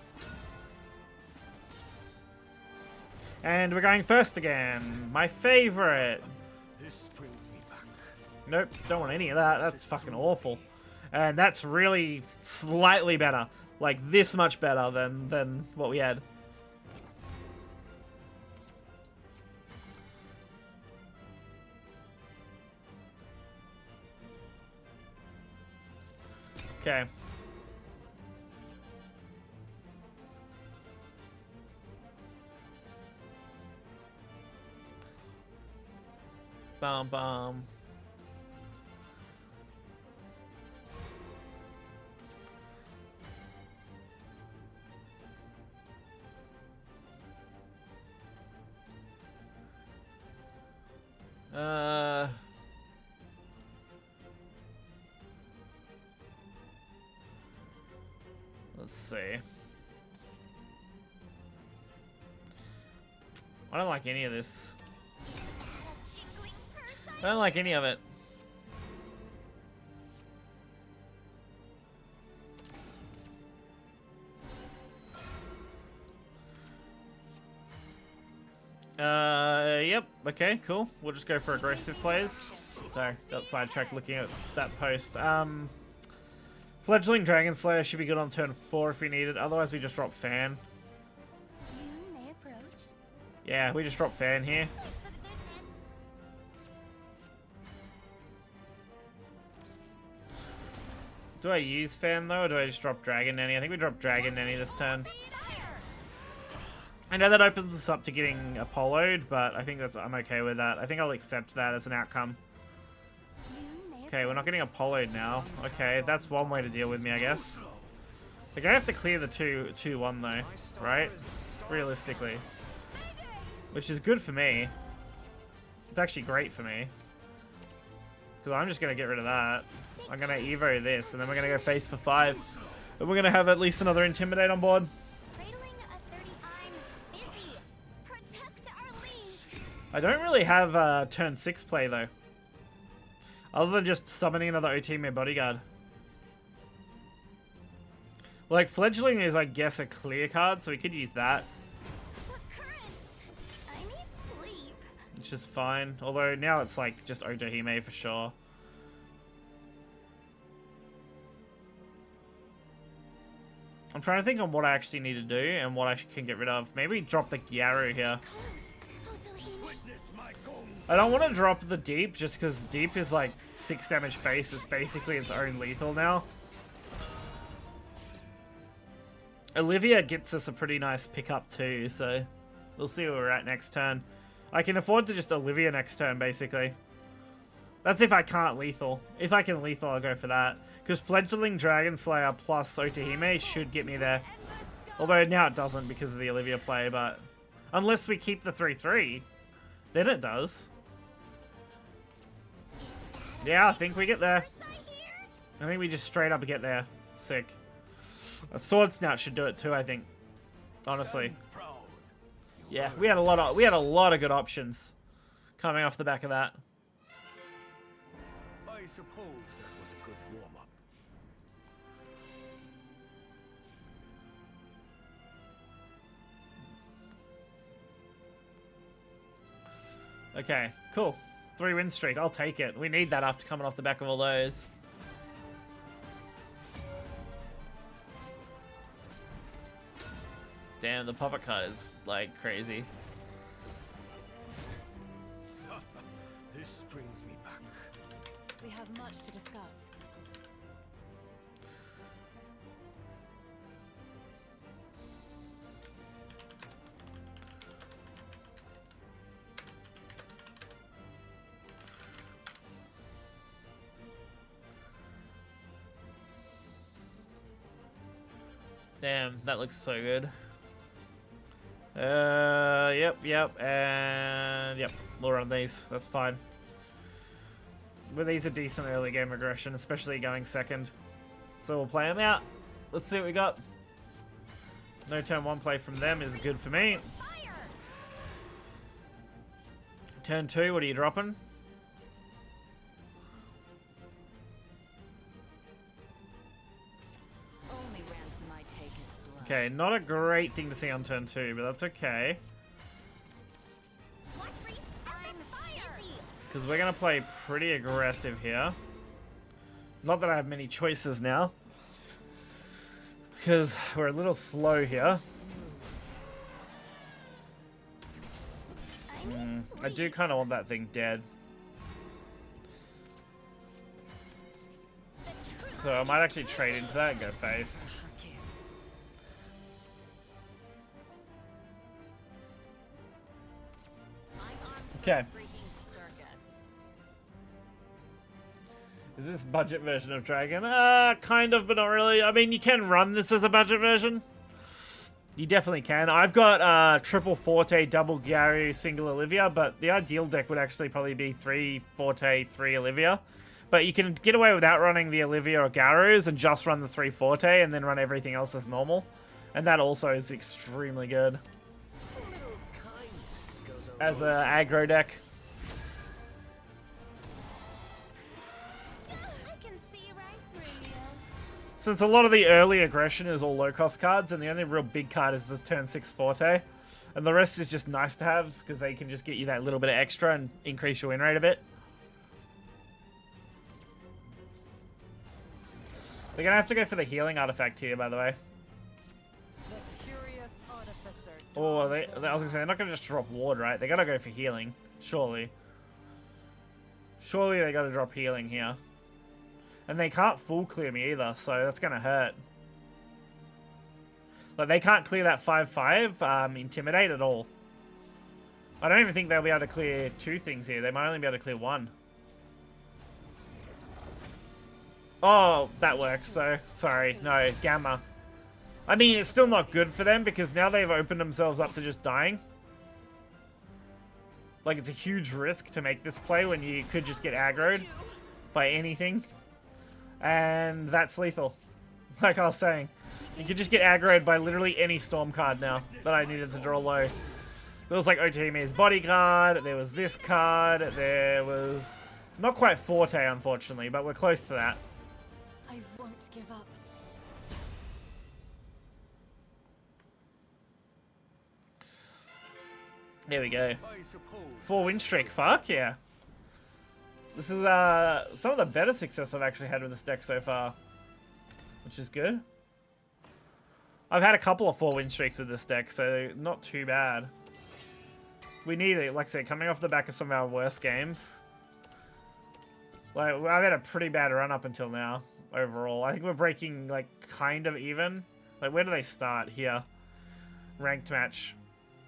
And we're going first again. My favorite. This brings me back. Nope, don't want any of that. That's fucking awful. And that's really slightly better. Like this much better than what we had. Okay. Bum. Let's see. I don't like any of this. I don't like any of it. Yep. Okay, cool. We'll just go for aggressive plays. Sorry, got sidetracked looking at that post. Fledgling Dragon Slayer should be good on turn 4 if we need it. Otherwise, we just drop Fan. You may approach. Yeah, we just drop Fan here. Thanks for the business. Do I use Fan though, or do I just drop Dragon Nanny? I think we drop Dragon Nanny this turn. I know that opens us up to getting Apollo'd, but I think I'm okay with that. I think I'll accept that as an outcome. Okay, we're not getting Apollo'd now. Okay, that's one way to deal with me, I guess. Like, I have to clear the 2-1 though, right? Realistically. Which is good for me. It's actually great for me. Because I'm just going to get rid of that. I'm going to Evo this, and then we're going to go face for 5. And we're going to have at least another Intimidate on board. I don't really have turn 6 play though. Other than just summoning another Otime Bodyguard. Like, Fledgling is, I guess, a clear card, so we could use that. I need sleep. Which is fine. Although now it's like just Otime for sure. I'm trying to think on what I actually need to do and what I can get rid of. Maybe drop the Gyaru here. I don't want to drop the Deep just because Deep is like 6 damage face. It's basically its own lethal now. Olivia gets us a pretty nice pickup too, so we'll see where we're at next turn. I can afford to just Olivia next turn, basically. That's if I can't lethal. If I can lethal, I'll go for that. Because Fledgling Dragon Slayer plus Otahime should get me there. Although now it doesn't because of the Olivia play, but... Unless we keep the 3-3, then it does. Yeah, I think we get there. I think we just straight up get there. Sick. A sword snout should do it too, I think. Honestly. Stand proud. Yeah, we had a lot of good options coming off the back of that. I suppose that was a good warm-up. Okay, cool. 3-win streak. I'll take it. We need that after coming off the back of all those. Damn, the puppet card is like crazy. This brings me back. We have much to discuss. Damn, that looks so good. Yep, and yep, we'll run these. That's fine. But these are decent early game aggression, especially going second. So we'll play them out. Let's see what we got. No turn 1 play from them is good for me. Turn 2, what are you dropping? Only ransom I take is blood. Okay, not a great thing to see on turn 2, but that's okay. Watch Reese. I'm busy. Because we're going to play pretty aggressive here. Not that I have many choices now. Because we're a little slow here. I do kind of want that thing dead. So I might actually trade into that and go face. Okay. Is this budget version of Dragon? Kind of, but not really. I mean, you can run this as a budget version. You definitely can. I've got triple Forte, double Gary, single Olivia, but the ideal deck would actually probably be 3 Forte, 3 Olivia. But you can get away without running the Olivia or Garus and just run the 3 Forte and then run everything else as normal. And that also is extremely good as an aggro deck. Since a lot of the early aggression is all low-cost cards, and the only real big card is the turn 6 Forte, and the rest is just nice-to-haves, because they can just get you that little bit of extra and increase your win rate a bit. They're going to have to go for the healing artifact here, by the way. The curious artificer. Oh, I was going to say, they're not going to just drop ward, right? They got to go for healing, surely. Surely they got to drop healing here. And they can't full clear me either, so that's going to hurt. Like, they can't clear that 5/5 Intimidate at all. I don't even think they'll be able to clear 2 things here. They might only be able to clear 1. Oh, that works, so... Sorry, no, Gamma. I mean, it's still not good for them, because now they've opened themselves up to just dying. Like, it's a huge risk to make this play when you could just get aggroed by anything. And that's lethal. Like I was saying. You could just get aggroed by literally any storm card now that I needed to draw low. There was like Otimi's Bodyguard, there was this card, there was... Not quite Forte, unfortunately, but we're close to that. I won't give up. There we go. I suppose 4 win streak, fuck yeah. This is some of the better success I've actually had with this deck so far, which is good. I've had a couple of 4 win streaks with this deck, so not too bad. We need it, like I said, coming off the back of some of our worst games. Like, I've had a pretty bad run up until now, overall. I think we're breaking, like, kind of even. Like, where do they start? Here. Ranked match.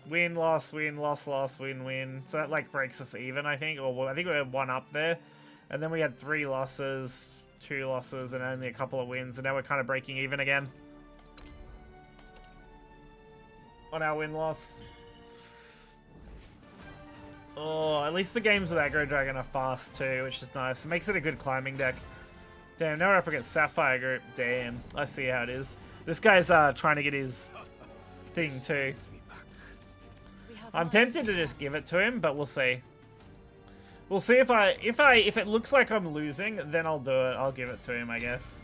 Win, loss, win, loss, loss, win, win. So that, like, breaks us even, I think. Or I think we had 1 up there. And then we had 3 losses, 2 losses, and only a couple of wins. And now we're kind of breaking even again. On our win-loss. Oh, at least the games with Aggro Dragon are fast too, which is nice. It makes it a good climbing deck. Damn, now we're up against Sapphire Group. Damn, I see how it is. This guy's trying to get his thing too. I'm tempted to just give it to him, but we'll see. We'll see if it looks like I'm losing, then I'll do it. I'll give it to him, I guess.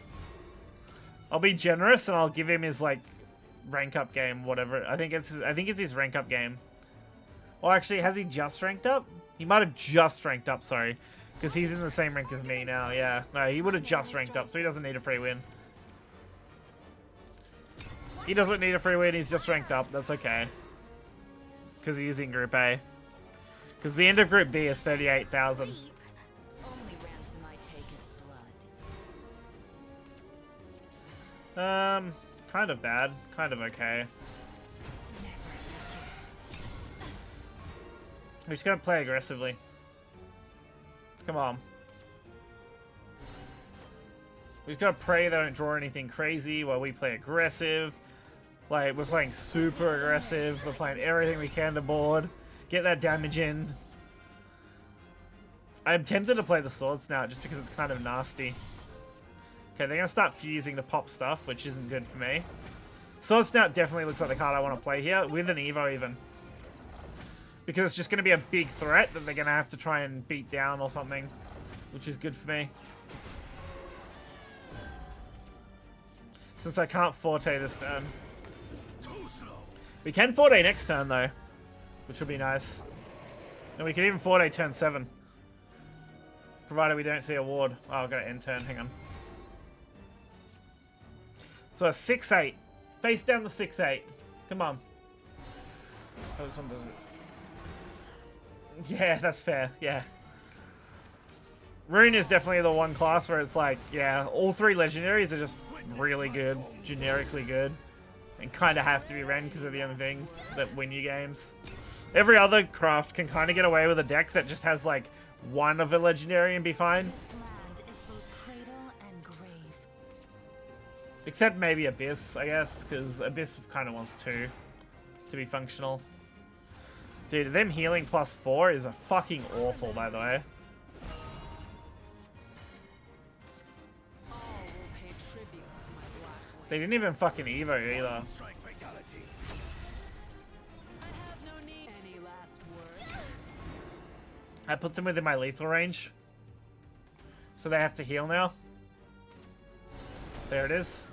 I'll be generous and I'll give him his like rank up game, whatever. I think it's his rank up game. Or actually, has he just ranked up? He might have just ranked up, sorry. Because he's in the same rank as me now, yeah. No, he would have just ranked up, so he doesn't need a free win. He doesn't need a free win, he's just ranked up. That's okay. Because he is in Group A. Because the end of Group B is 38,000. Only ransom I take is blood. Kind of bad. Kind of okay. We're just gonna play aggressively. Come on. We just gotta pray they don't draw anything crazy while we play aggressive. Like, we're playing super aggressive. We're playing everything we can to board. Get that damage in. I'm tempted to play the Sword Snout just because it's kind of nasty. Okay, they're gonna start fusing to pop stuff, which isn't good for me. Sword Snout definitely looks like the card I want to play here, with an Evo even. Because it's just going to be a big threat that they're going to have to try and beat down or something. Which is good for me. Since I can't Forte this turn. We can Forte next turn though. Which will be nice. And we can even Forte turn 7. Provided we don't see a ward. Oh, I've got an end turn, hang on. So a 6-8. Face down the 6-8. Come on. Oh, this one doesn't. Yeah, that's fair. Yeah. Rune is definitely the one class where it's like, yeah, all 3 legendaries are just really good, generically good, and kind of have to be Ren because they're the only thing that win you games. Every other craft can kind of get away with a deck that just has like one of a legendary and be fine. This land is both cradle and grave. Except maybe Abyss, I guess, because Abyss kind of wants 2 to be functional. Dude, them healing +4 is a fucking awful, by the way. All will pay tribute to my black wings. They didn't even fucking Evo either. Strike fatality. I have no need. Any last words? I put them within my lethal range. So they have to heal now. There it is.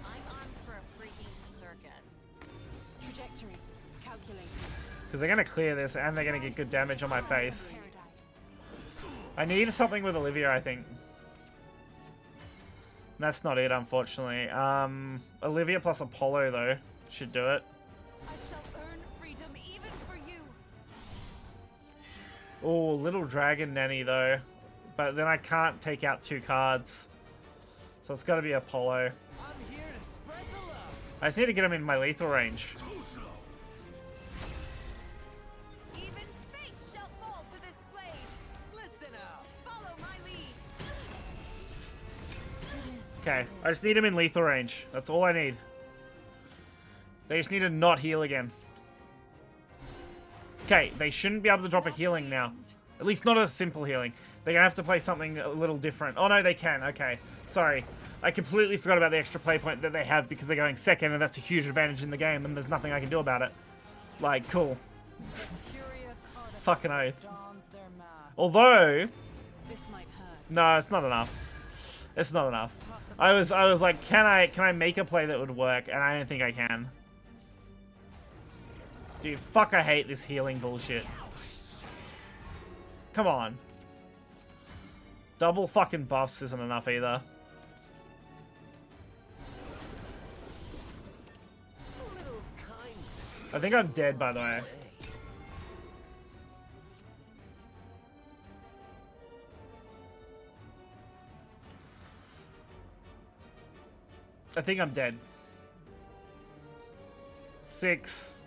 I'm armed for a freaking circus. Trajectory. Calculating. Because they're going to clear this and they're going to get good damage on my face. Paradise. I need something with Olivia, I think. That's not it, unfortunately. Olivia plus Apollo, though, should do it. I shall earn freedom even for you. Oh, Little Dragon Nanny, though. But then I can't take out 2 cards. So it's got to be Apollo. I'm here to spread the love. I just need to get him in my lethal range. Even fate shall fall to this blade. Listen up. Follow my lead. Okay, I just need him in lethal range. That's all I need. They just need to not heal again. Okay, they shouldn't be able to drop a healing now. At least not a simple healing. They're going to have to play something a little different. Oh no, they can. Okay, sorry. I completely forgot about the extra play point that they have because they're going second and that's a huge advantage in the game and there's nothing I can do about it. Like, cool. Curious artifact Fucking oath. dons their mask. Although, This might hurt. no, it's not enough. It's not enough. I was like, can I make a play that would work? And I don't think I can. Dude, fuck, I hate this healing bullshit. Come on. Double fucking buffs isn't enough either. Little kindness. I think I'm dead, by the way. I think I'm dead. 6,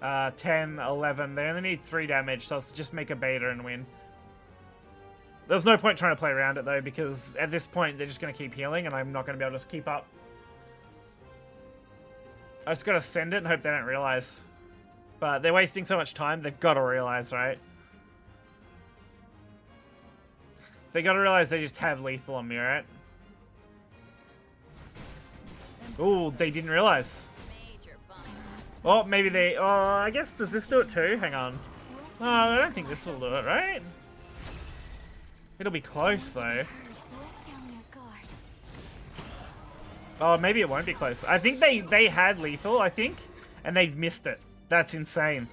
10, 11. They only need 3 damage, so let's just make a beta and win. There's no point trying to play around it, though, because at this point, they're just going to keep healing, and I'm not going to be able to keep up. I just got to send it and hope they don't realize. But they're wasting so much time, they've got to realize, right? They gotta realize they just have lethal on me, right? Ooh, they didn't realize. Major bump. Oh, maybe they... Oh, I guess, does this do it too? Hang on. Oh, I don't think this will do it, right? It'll be close, though. Let down your guard. Oh, maybe it won't be close. I think they had lethal, I think, and they've missed it. That's insane.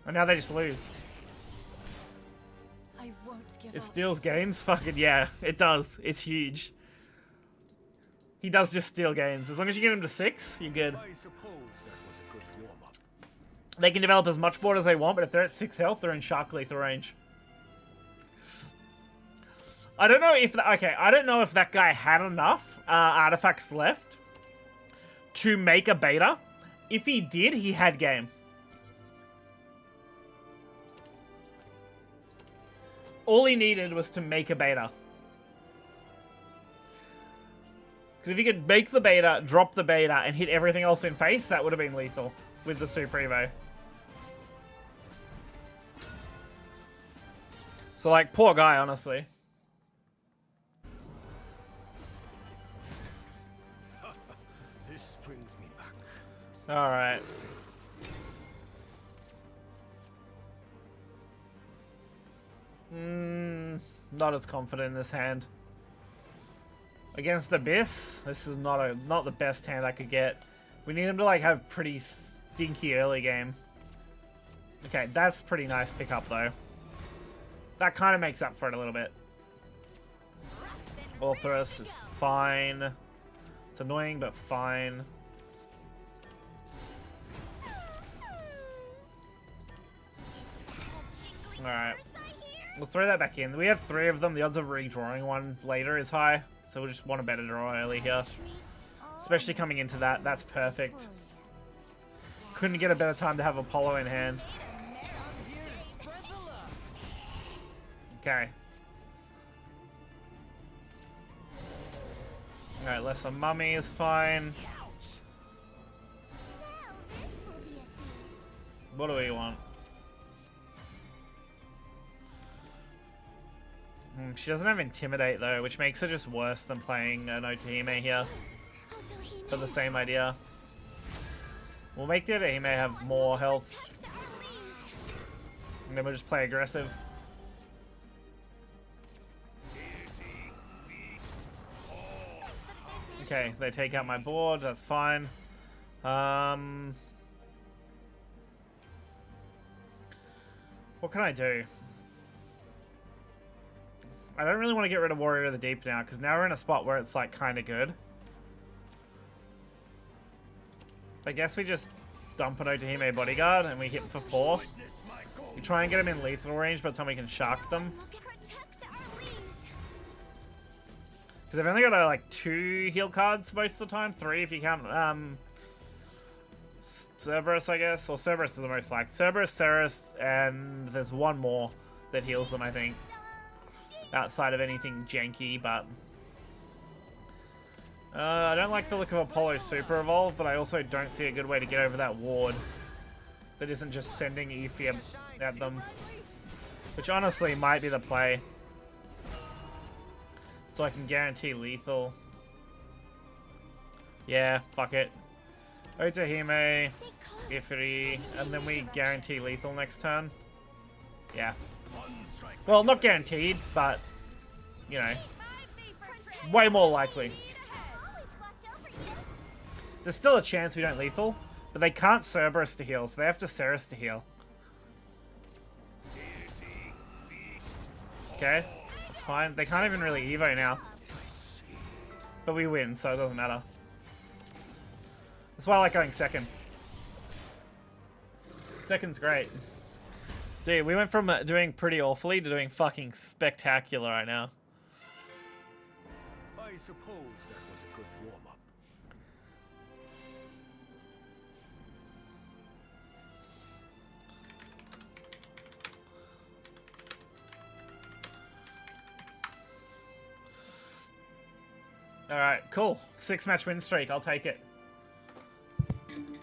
And now they just lose. I won't give It up. steals games? Fucking yeah, it does. It's huge. He does just steal games. As long as you get him to 6, you're good. I suppose that was a good warm-up. They can develop as much board as they want, but if they're at 6 health, they're in shark lethal range. I don't know if I don't know if that guy had enough artifacts left to make a beta. If he did, he had game. All he needed was to make a beta. Because if he could make the beta, drop the beta, and hit everything else in face, that would have been lethal with the Super Evo. So, like, poor guy, honestly. This brings me back. Alright. Not as confident in this hand. Against Abyss, this is not the best hand I could get. We need him to like have pretty stinky early game. Okay, that's pretty nice pickup though. That kind of makes up for it a little bit. Orthrus is fine. It's annoying, but fine. Alright. We'll throw that back in. We have 3 of them. The odds of redrawing one later is high. So we'll just want a better draw early here. Especially coming into that. That's perfect. Couldn't get a better time to have Apollo in hand. Okay. Alright, Lesser Mummy is fine. What do we want? She doesn't have Intimidate though, which makes her just worse than playing an Otahime here. For the same idea. We'll make the Otahime have more health. And then we'll just play aggressive. Okay, they take out my board, that's fine. What can I do? I don't really want to get rid of Warrior of the Deep now, because now we're in a spot where it's like kind of good. I guess we just dump an Otahime Bodyguard and we hit for 4. We try and get him in lethal range by the time we can shark them. Because they've only got like 2 heal cards most of the time, 3 if you count Cerberus, I guess, or Cerberus is the most liked. Cerberus, Ceres, and there's one more that heals them, I think. Outside of anything janky, but I don't like the look of Apollo Super Evolve, but I also don't see a good way to get over that ward that isn't just sending Ethium at them, which honestly might be the play. So I can guarantee lethal. Yeah, fuck it. Otahime, Ifri, and then we guarantee lethal next turn. Yeah. Well, not guaranteed, but, you know, way more likely. There's still a chance we don't lethal, but they can't Cerberus to heal, so they have to Ceres to heal. Okay, that's fine. They can't even really Evo now. But we win, so it doesn't matter. That's why I like going second. Second's great. Dude, we went from doing pretty awfully to doing fucking spectacular right now. I suppose that was a good warm-up. Alright, cool. 6-match win streak, I'll take it.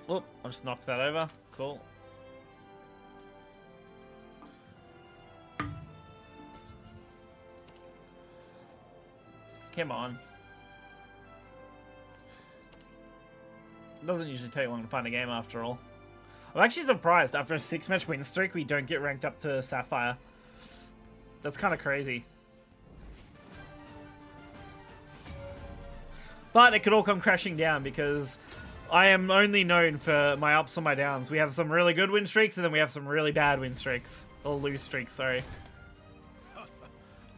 Oop, I'll just knock that over. Cool. Come on. It doesn't usually take long to find a game after all. I'm actually surprised after a 6-match win streak we don't get ranked up to Sapphire. That's kind of crazy. But it could all come crashing down because I am only known for my ups and my downs. We have some really good win streaks and then we have some really bad win streaks. Or lose streaks, sorry.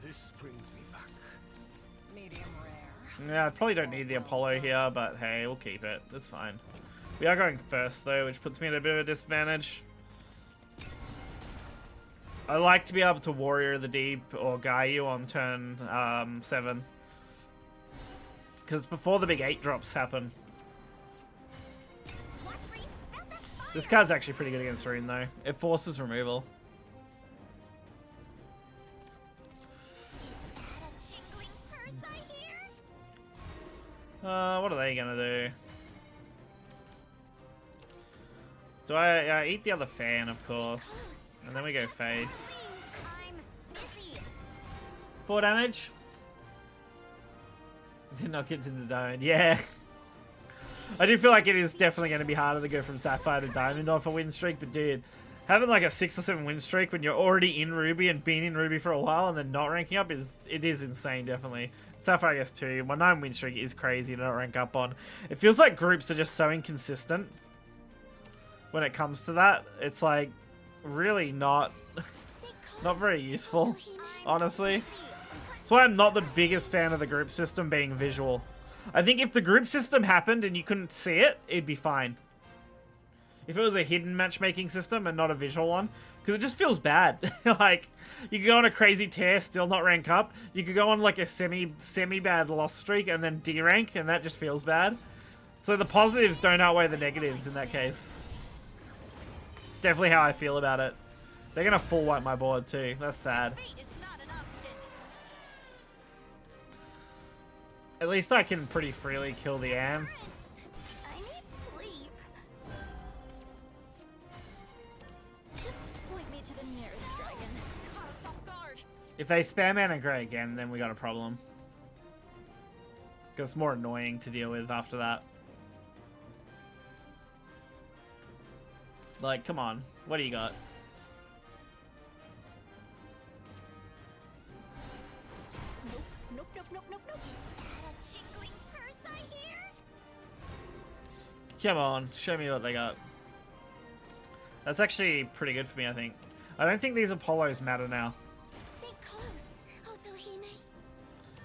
This brings me back. Medium rare. Yeah, I probably don't need the Apollo here, but hey, we'll keep it. It's fine. We are going first though, which puts me at a bit of a disadvantage. I like to be able to Warrior the Deep or Gaia on turn 7. Because before the big 8 drops happen. This card's actually pretty good against Rune though. It forces removal. What are they gonna do? Do I eat the other fan, of course. And then we go face. 4 damage. Did not get to the diamond. Yeah. I do feel like it is definitely going to be harder to go from Sapphire to Diamond off a win streak, but dude, having like a 6 or 7 win streak when you're already in Ruby and been in Ruby for a while and then not ranking up is insane, definitely. Sapphire, I guess, too. My 9 win streak is crazy to not rank up on. It feels like groups are just so inconsistent when it comes to that. It's like really not very useful, honestly. That's why I'm not the biggest fan of the group system being visual. I think if the group system happened and you couldn't see it, it'd be fine. If it was a hidden matchmaking system and not a visual one, because it just feels bad. Like, you could go on a crazy tear, still not rank up. You could go on like a semi-bad loss streak and then D-rank, and that just feels bad. So the positives don't outweigh the negatives in that case. It's definitely how I feel about it. They're gonna full wipe my board too. That's sad. At least I can pretty freely kill the Am. I need sleep. Just point me to the nearest dragon. Caught us off guard. If they spam Ana Grey again, then we got a problem. Because it's more annoying to deal with after that. Like, come on. What do you got? Nope, nope, nope, nope, nope. Is that a jingling purse I hear? Come on, show me what they got. That's actually pretty good for me, I think. I don't think these Apollos matter now. Stay close, Otohime.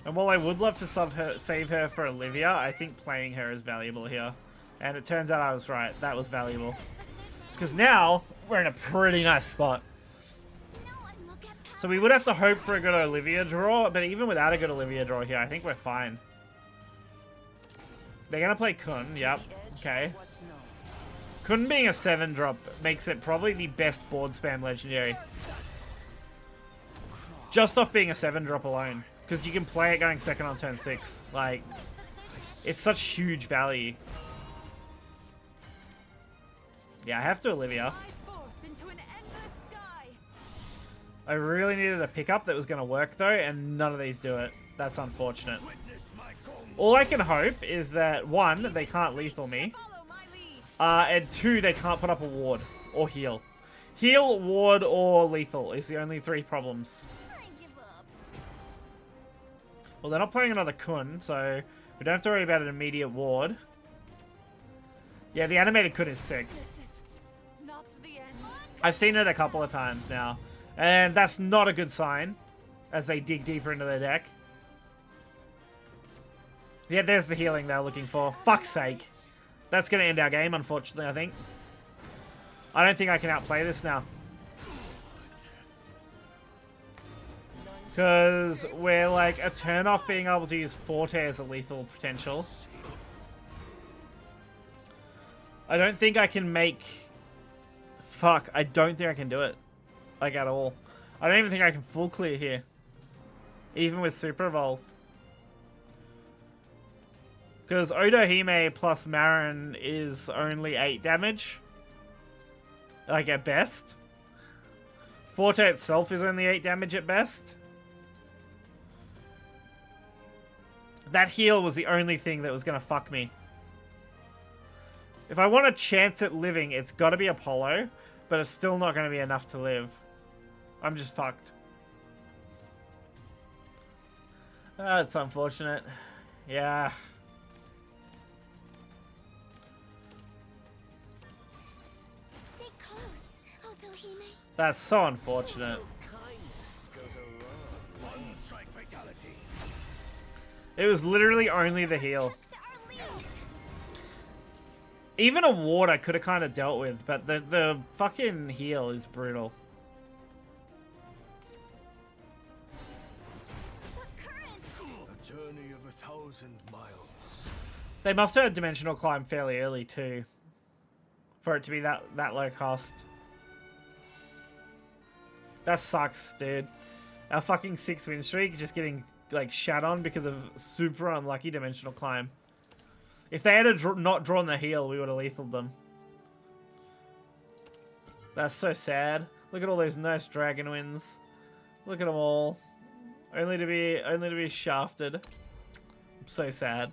And while I would love to save her for Olivia, I think playing her is valuable here. And it turns out I was right. That was valuable. Because now, we're in a pretty nice spot. So we would have to hope for a good Olivia draw, but even without a good Olivia draw here, I think we're fine. They're going to play Kun, yep. Okay. Kun being a 7-drop makes it probably the best board spam legendary. Just off being a 7-drop alone. Because you can play it going second on turn 6. Like, it's such huge value. Yeah, I have to Olivia. I really needed a pickup that was going to work though, and none of these do it. That's unfortunate. All I can hope is that 1, they can't lethal me. And 2, they can't put up a ward or heal. Heal, ward, or lethal is the only 3 problems. I give up. Well, they're not playing another Kun, so we don't have to worry about an immediate ward. Yeah, the animated Kun is sick. This is not the end. I've seen it a couple of times now. And that's not a good sign as they dig deeper into their deck. Yeah, there's the healing they're looking for. Fuck's sake. That's going to end our game, unfortunately, I think. I don't think I can outplay this now. Because we're like a turn off being able to use Forte as a lethal potential. I don't think I can make... Fuck, I don't think I can do it. Like, at all. I don't even think I can full clear here. Even with Super Evolve. Because Otohime plus Marin is only 8 damage. Like, at best. Forte itself is only 8 damage at best. That heal was the only thing that was gonna fuck me. If I want a chance at living, it's gotta be Apollo, but it's still not gonna be enough to live. I'm just fucked. It's unfortunate. Yeah. Stay close, Otohime. That's so unfortunate. Kindness goes a long way. One strike fatality. It was literally only the heal. To our lead. Even a ward I could have kind of dealt with, but the fucking heal is brutal. What current? A journey of 1,000 miles. They must have had Dimensional Climb fairly early too, for it to be that low cost. That sucks, dude. Our fucking 6-win streak just getting like shat on because of super unlucky Dimensional Climb. If they had not drawn the heal, we would have lethaled them. That's so sad. Look at all those nice dragon wins. Look at them all. Only to be shafted. I'm so sad.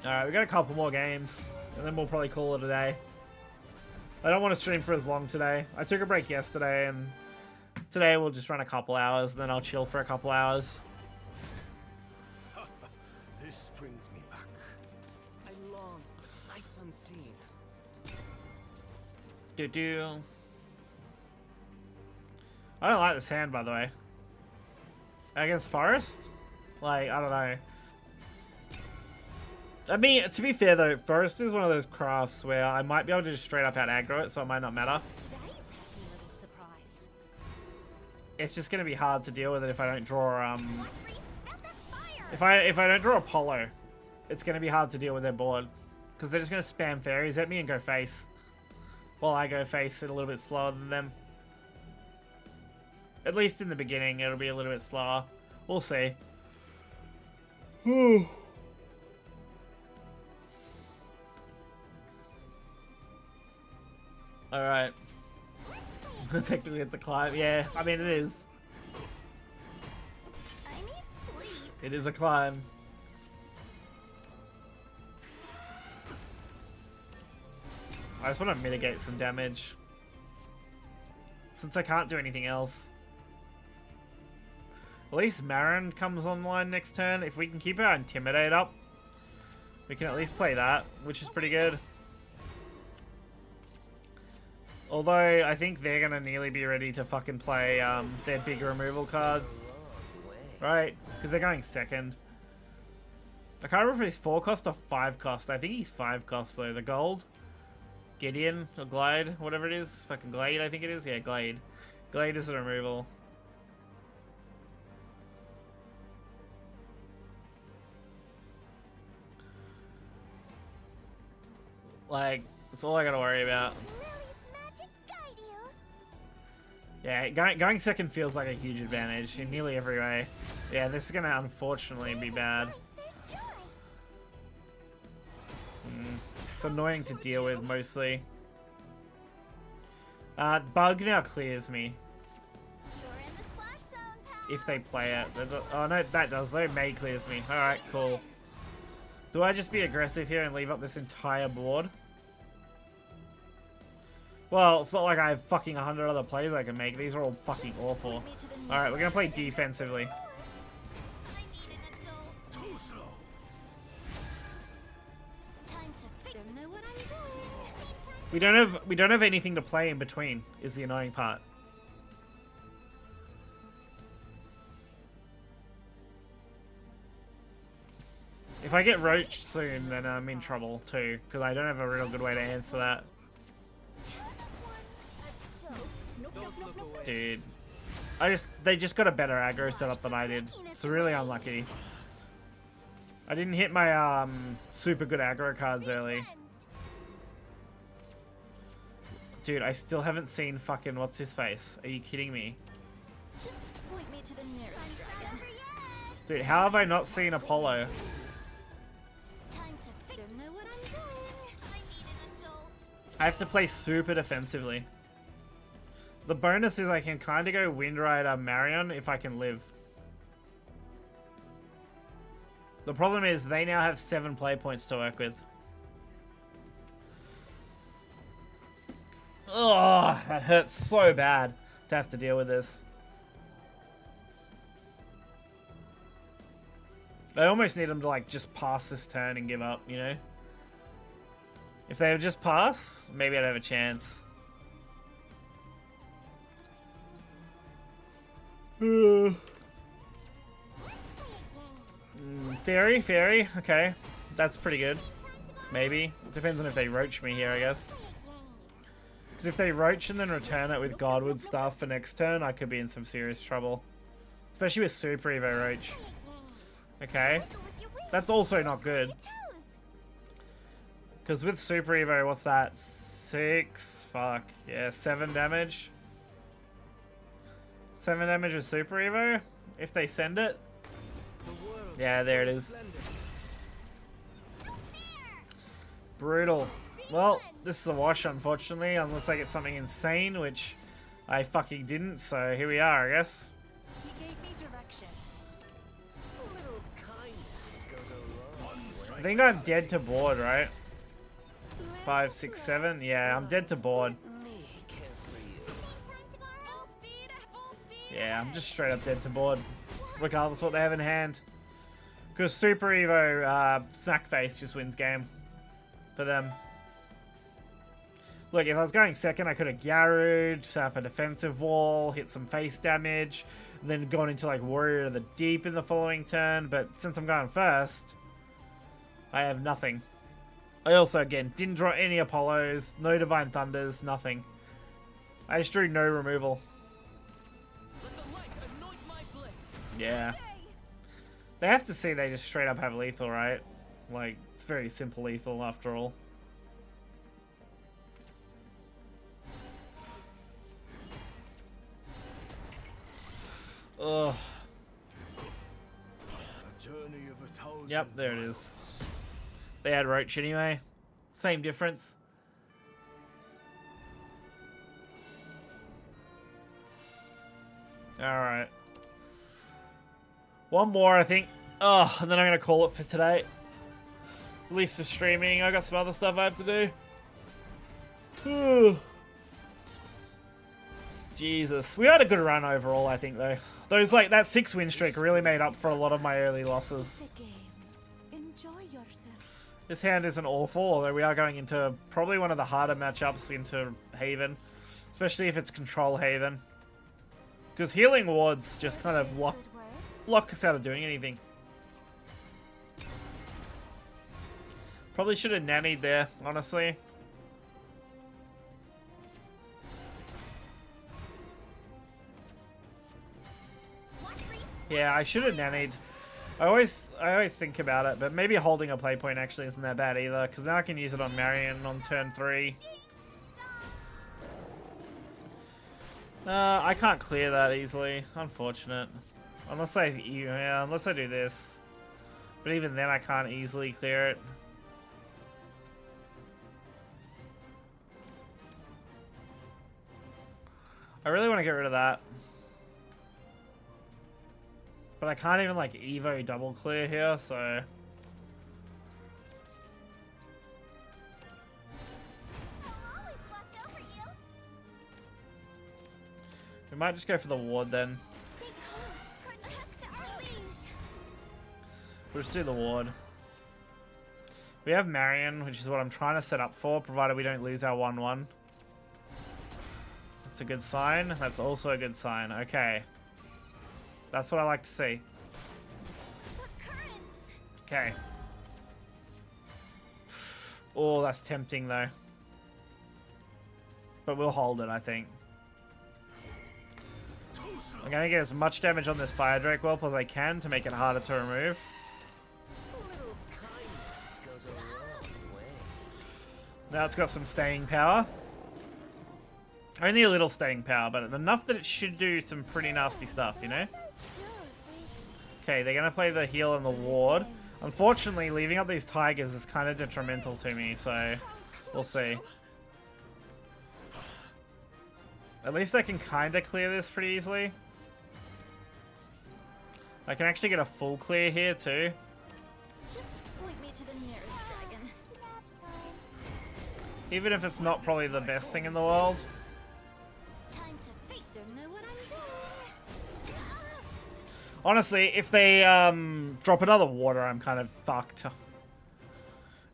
Alright, we got a couple more games, and then we'll probably call it a day. I don't want to stream for as long today. I took a break yesterday, and today we'll just run a couple hours, and then I'll chill for a couple hours. This brings me back. I long for sights unseen. I don't like this hand, by the way. Against Forest? Like, I don't know. I mean, to be fair though, Forest is one of those crafts where I might be able to just straight up out aggro it, so it might not matter. Today's happy little surprise. It's just gonna be hard to deal with it if I don't draw Watch where you spread the fire. if I don't draw Apollo, it's gonna be hard to deal with their board. Because they're just gonna spam fairies at me and go face. While I go face it a little bit slower than them. At least in the beginning, it'll be a little bit slower. We'll see. Alright. Technically it's a climb. Yeah, I mean it is. I need sleep. It is a climb. I just want to mitigate some damage. Since I can't do anything else. At least Marin comes online next turn. If we can keep our Intimidate up, we can at least play that, which is pretty good. Although, I think they're gonna nearly be ready to fucking play their big removal card. Right? Because they're going second. I can't remember if he's 4 cost or 5 cost. I think he's 5 cost though. The gold? Gideon or Glide, whatever it is. Fucking Glade, I think it is. Yeah, Glade. Glade is a removal. Like, that's all I gotta worry about. Lily's magic guide you. Yeah, going second feels like a huge advantage in nearly every way. Yeah, this is gonna unfortunately be bad. There's joy. It's annoying to deal with mostly. Bug now clears me You're in the splash zone, pal. if they play it. Oh no, that does though. May clears me. Alright, cool. Do I just be aggressive here and leave up this entire board? Well, it's not like I have fucking 100 other plays I can make. These are all fucking awful. Alright, we're gonna play defensively. I need an adult. Too slow. Time to fix. Don't know what I'm doing. We don't have anything to play in between, is the annoying part. If I get roached soon, then I'm in trouble too, because I don't have a real good way to answer that. How does one adult? Don't look away. Dude. They just got a better aggro setup than I did. It's really unlucky. I didn't hit my super good aggro cards early. Cleansed. Dude, I still haven't seen fucking what's his face. Are you kidding me? Just point me to the nearest dragon. Dude, how have I not seen Apollo? Time to fix. Don't know what I'm doing. I need an adult. I have to play super defensively. The bonus is I can kind of go Wind Rider Marion if I can live. The problem is they now have 7 play points to work with. Oh, that hurts so bad to have to deal with this. I almost need them to like just pass this turn and give up, you know? If they would just pass, maybe I'd have a chance. Fairy, okay. That's pretty good. Maybe. Depends on if they roach me here, I guess. Because if they roach and then return it with Godwood stuff for next turn, I could be in some serious trouble. Especially with Super Evo Roach. Okay. That's also not good. Because with Super Evo, what's that? 6? Fuck. Yeah, 7 damage. 7 damage with Super Evo? If they send it? Yeah, there it is. Brutal. Well, this is a wash, unfortunately, unless I get something insane, which I fucking didn't, so here we are, I guess. He gave me direction. A little kindness goes a long way. I think I'm dead to board, right? 5, 6, 7? Yeah, I'm dead to board. Me care for you. Full speed. Yeah, I'm just straight up dead to board, regardless of what they have in hand. Because Super Evo Smackface just wins game for them. Look, if I was going second, I could have Gyarooed, set up a defensive wall, hit some face damage, and then gone into like Warrior of the Deep in the following turn. But since I'm going first, I have nothing. I also, again, didn't draw any Apollos, no Divine Thunders, nothing. I just drew no removal. Let the light anoint my blade. Yeah. They have to see they just straight up have lethal, right? Like, it's very simple lethal after all. Ugh. A journey of 1,000 Yep, there it is. They had Roach anyway. Same difference. Alright. One more, I think. Oh, and then I'm going to call it for today. At least for streaming. I got some other stuff I have to do. Jesus. We had a good run overall, I think, though. Those, like, that 6-win streak really made up for a lot of my early losses. It's a game. Enjoy yourself. This hand isn't awful, although we are going into probably one of the harder matchups into Haven. Especially if it's Control Haven. Because Healing Wards just kind of lock Good word. us out of doing anything. Probably should have nannied there, honestly. Yeah, I should have nannied. I always think about it, but maybe holding a play point actually isn't that bad either, because now I can use it on Marion on turn 3. I can't clear that easily. Unfortunate. Unless I do this. But even then I can't easily clear it. I really want to get rid of that. But I can't even like Evo double clear here, so... I'll always watch over you. We might just go for the ward then. Stay close. Protect our wings. We'll just do the ward. We have Marion, which is what I'm trying to set up for, provided we don't lose our 1-1. That's a good sign. That's also a good sign. Okay. That's what I like to see. Okay. Oh, that's tempting though. But we'll hold it, I think. I'm going to get as much damage on this Fire Drake Whelp as I can to make it harder to remove. A little kindness goes a long way. Now it's got some staying power. Only a little staying power, but enough that it should do some pretty nasty stuff, you know? Okay, they're going to play the heal and the ward. Unfortunately, leaving up these tigers is kind of detrimental to me, so we'll see. At least I can kind of clear this pretty easily. I can actually get a full clear here too. Just point me to the nearest dragon. Even if it's not probably the best thing in the world. Time to face. Don't know what I'm doing. Honestly, if they drop another water, I'm kind of fucked.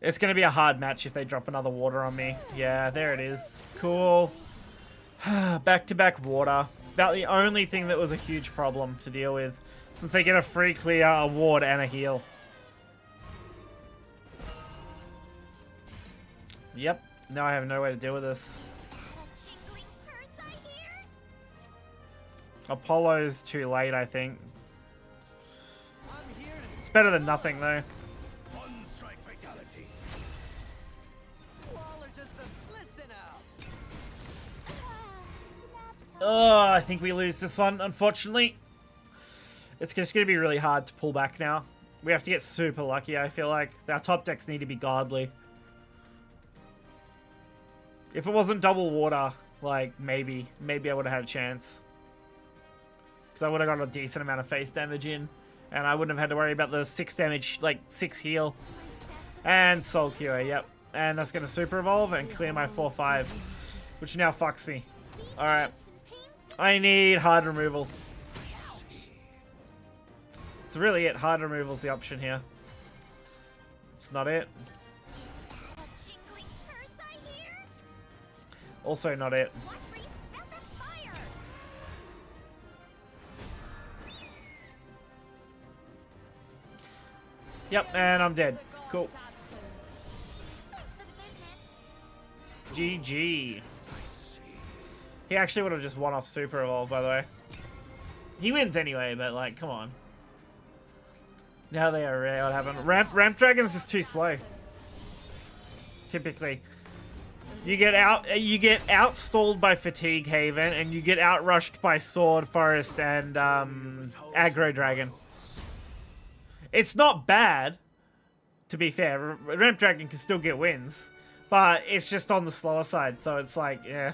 It's going to be a hard match if they drop another water on me. Yeah, there it is. Cool. Back-to-back water. About the only thing that was a huge problem to deal with. Since they get a free clear, a ward, and a heal. Yep. Now I have no way to deal with this. A jingling purse I hear? Apollo's too late, I think. I'm here to It's better than nothing, though. One strike fatality. all or just a listen out. Oh, I think we lose this one, unfortunately. It's just going to be really hard to pull back now. We have to get super lucky, I feel like. Our top decks need to be godly. If it wasn't double water, like, maybe I would have had a chance. Because I would have got a decent amount of face damage in. And I wouldn't have had to worry about the 6 damage, like, 6 heal. And Soul Cure, yep. And that's going to super evolve and clear my 4-5. Which now fucks me. Alright. I need hard removal. It's really it. Hard removal's the option here. It's not it. A jingling purse I hear? Also not it. Watch where you spell the fire. Yep, and I'm dead. Cool. Thanks for the business. GG. He actually would have just won off Super Evolve, by the way. He wins anyway, but like, come on. Now they are rare. What happened? Ramp Dragon's just too slow. Typically, you get outstalled by Fatigue Haven, and you get outrushed by Sword Forest and Aggro Dragon. It's not bad, to be fair. Ramp Dragon can still get wins, but it's just on the slower side. So it's like, yeah.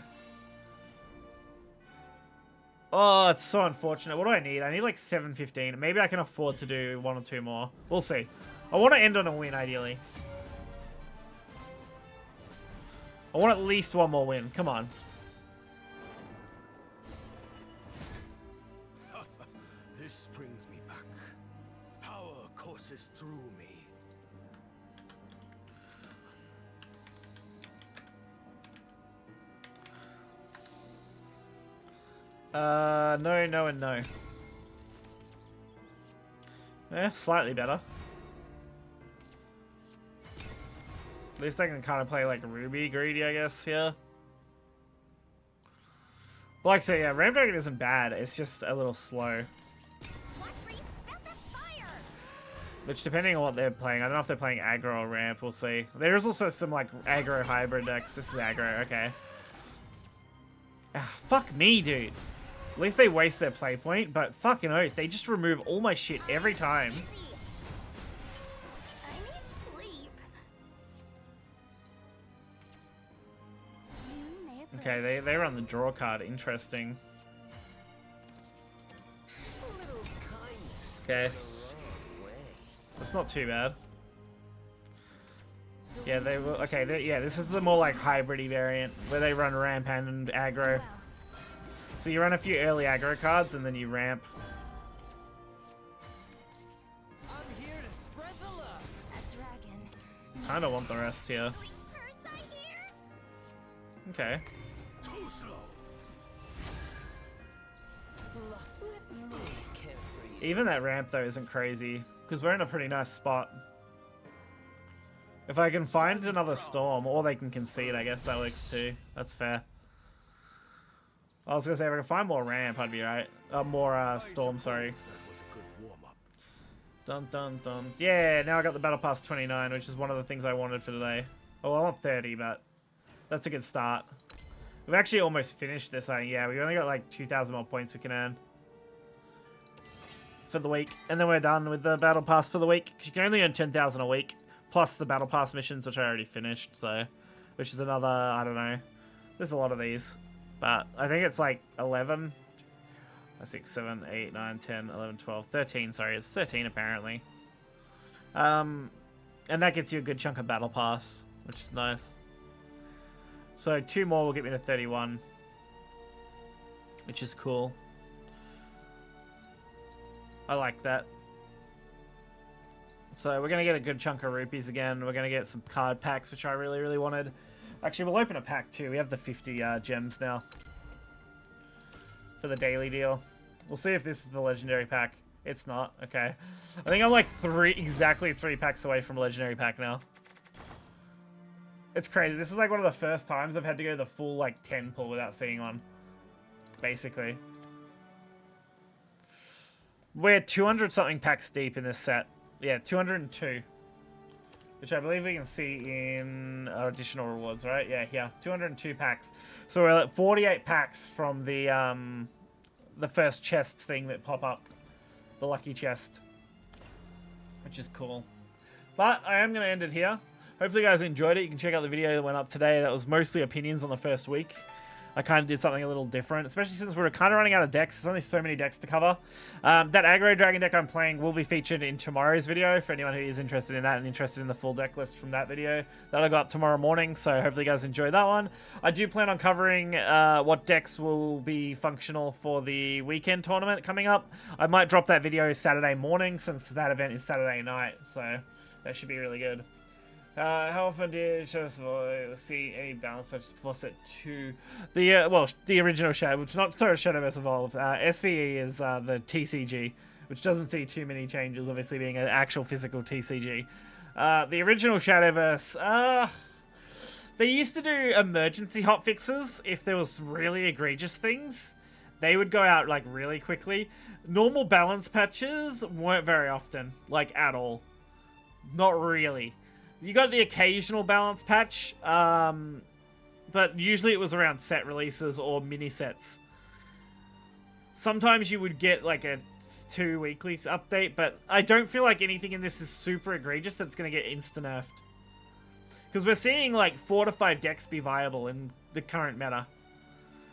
Oh, it's so unfortunate. What do I need? I need like 715. Maybe I can afford to do 1 or 2 more. We'll see. I want to end on a win, ideally. I want at least 1 more win. Come on. This brings me back. Power courses through me. No, no, and no. Eh, slightly better. At least I can kind of play like Ruby greedy, I guess, here. But like I say, yeah, Ram Dragon isn't bad. It's just a little slow. Watch where you spell the fire. Which, depending on what they're playing, I don't know if they're playing aggro or ramp, we'll see. There's also some like aggro hybrid decks. This is aggro, okay. Ah, fuck me, dude. At least they waste their play point, but fucking oath, they just remove all my shit every time. Easy. I need sleep. You may approach. Okay, they run the draw card. Interesting. A little kindness. Okay, goes a long way. that's not too bad. Yeah, they will. Okay, yeah, this is the more like hybrid-y variant where they run ramp and aggro. Well, So you run a few early aggro cards and then you ramp. I'm here to spread the love. a dragon. Kind of want the rest here. Jingling purse I hear? Okay. Too slow. Let me care for you. Even that ramp though isn't crazy because we're in a pretty nice spot. If I can find another storm, or they can concede, I guess that works too. That's fair. I was gonna say if I can find more ramp, I'd be right. More storm, sorry. That was a good warm-up. Dun dun dun. Yeah, now I got the Battle Pass 29, which is one of the things I wanted for today. Oh, I want 30, but that's a good start. We've actually almost finished this, I think. Yeah, we only got like 2,000 more points we can earn for the week. And then we're done with the Battle Pass for the week. 'Cause you can only earn 10,000 a week, plus the Battle Pass missions, which I already finished, so... Which is another, I don't know. There's a lot of these. But I think it's like 11... 6, 7, 8, 9, 10, 11, 12, 13, sorry. It's 13 apparently. And that gets you a good chunk of battle pass, which is nice. So 2 more will get me to 31, which is cool. I like that. So we're going to get a good chunk of rupees again. We're going to get some card packs, which I really, really wanted. Actually, we'll open a pack too. We have the 50 gems now for the daily deal. We'll see if this is the legendary pack. It's not. Okay. I think I'm like exactly 3 packs away from a legendary pack now. It's crazy. This is like one of the first times I've had to go the full like 10 pull without seeing one. Basically. We're 200 something packs deep in this set. Yeah, 202. Which I believe we can see in our additional rewards, right? Yeah, here. 202 packs. So we're at 48 packs from the first chest thing that pop up. The lucky chest. Which is cool. But I am going to end it here. Hopefully you guys enjoyed it. You can check out the video that went up today. That was mostly opinions on the first week. I kind of did something a little different, especially since we're kind of running out of decks. There's only so many decks to cover. That aggro dragon deck I'm playing will be featured in tomorrow's video for anyone who is interested in that and interested in the full deck list from that video. That'll go up tomorrow morning, so hopefully you guys enjoy that one. I do plan on covering what decks will be functional for the weekend tournament coming up. I might drop that video Saturday morning since that event is Saturday night, so that should be really good. How often did Shadowverse see any balance patches before set 2? Well, the original Shadow, which not Shadowverse Evolved. SVE is the TCG, which doesn't see too many changes, obviously being an actual physical TCG. The original Shadowverse, they used to do emergency hotfixes if there was really egregious things. They would go out like really quickly. Normal balance patches weren't very often, like at all. Not really. You got the occasional balance patch, but usually it was around set releases or mini sets. Sometimes you would get like a 2 weekly update, but I don't feel like anything in this is super egregious that's going to get insta-nerfed. Because we're seeing like 4 to 5 decks be viable in the current meta.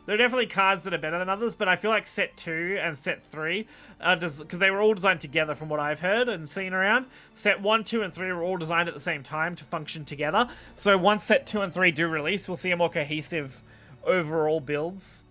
There are definitely cards that are better than others, but I feel like set 2 and set 3, because they were all designed together from what I've heard and seen around. Set 1, 2, and 3 were all designed at the same time to function together. So once set 2 and 3 do release, we'll see a more cohesive overall builds.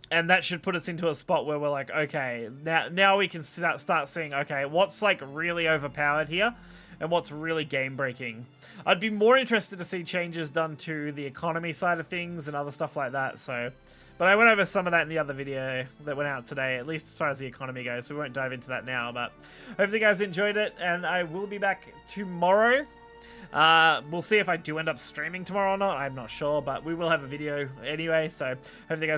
And that should put us into a spot where we're like, okay, now we can start seeing, okay, what's like really overpowered here? And what's really game-breaking. I'd be more interested to see changes done to the economy side of things and other stuff like that, so... But I went over some of that in the other video that went out today, at least as far as the economy goes, so we won't dive into that now, but... Hopefully you guys enjoyed it, and I will be back tomorrow. We'll see if I do end up streaming tomorrow or not, I'm not sure, but we will have a video anyway, so hopefully you guys...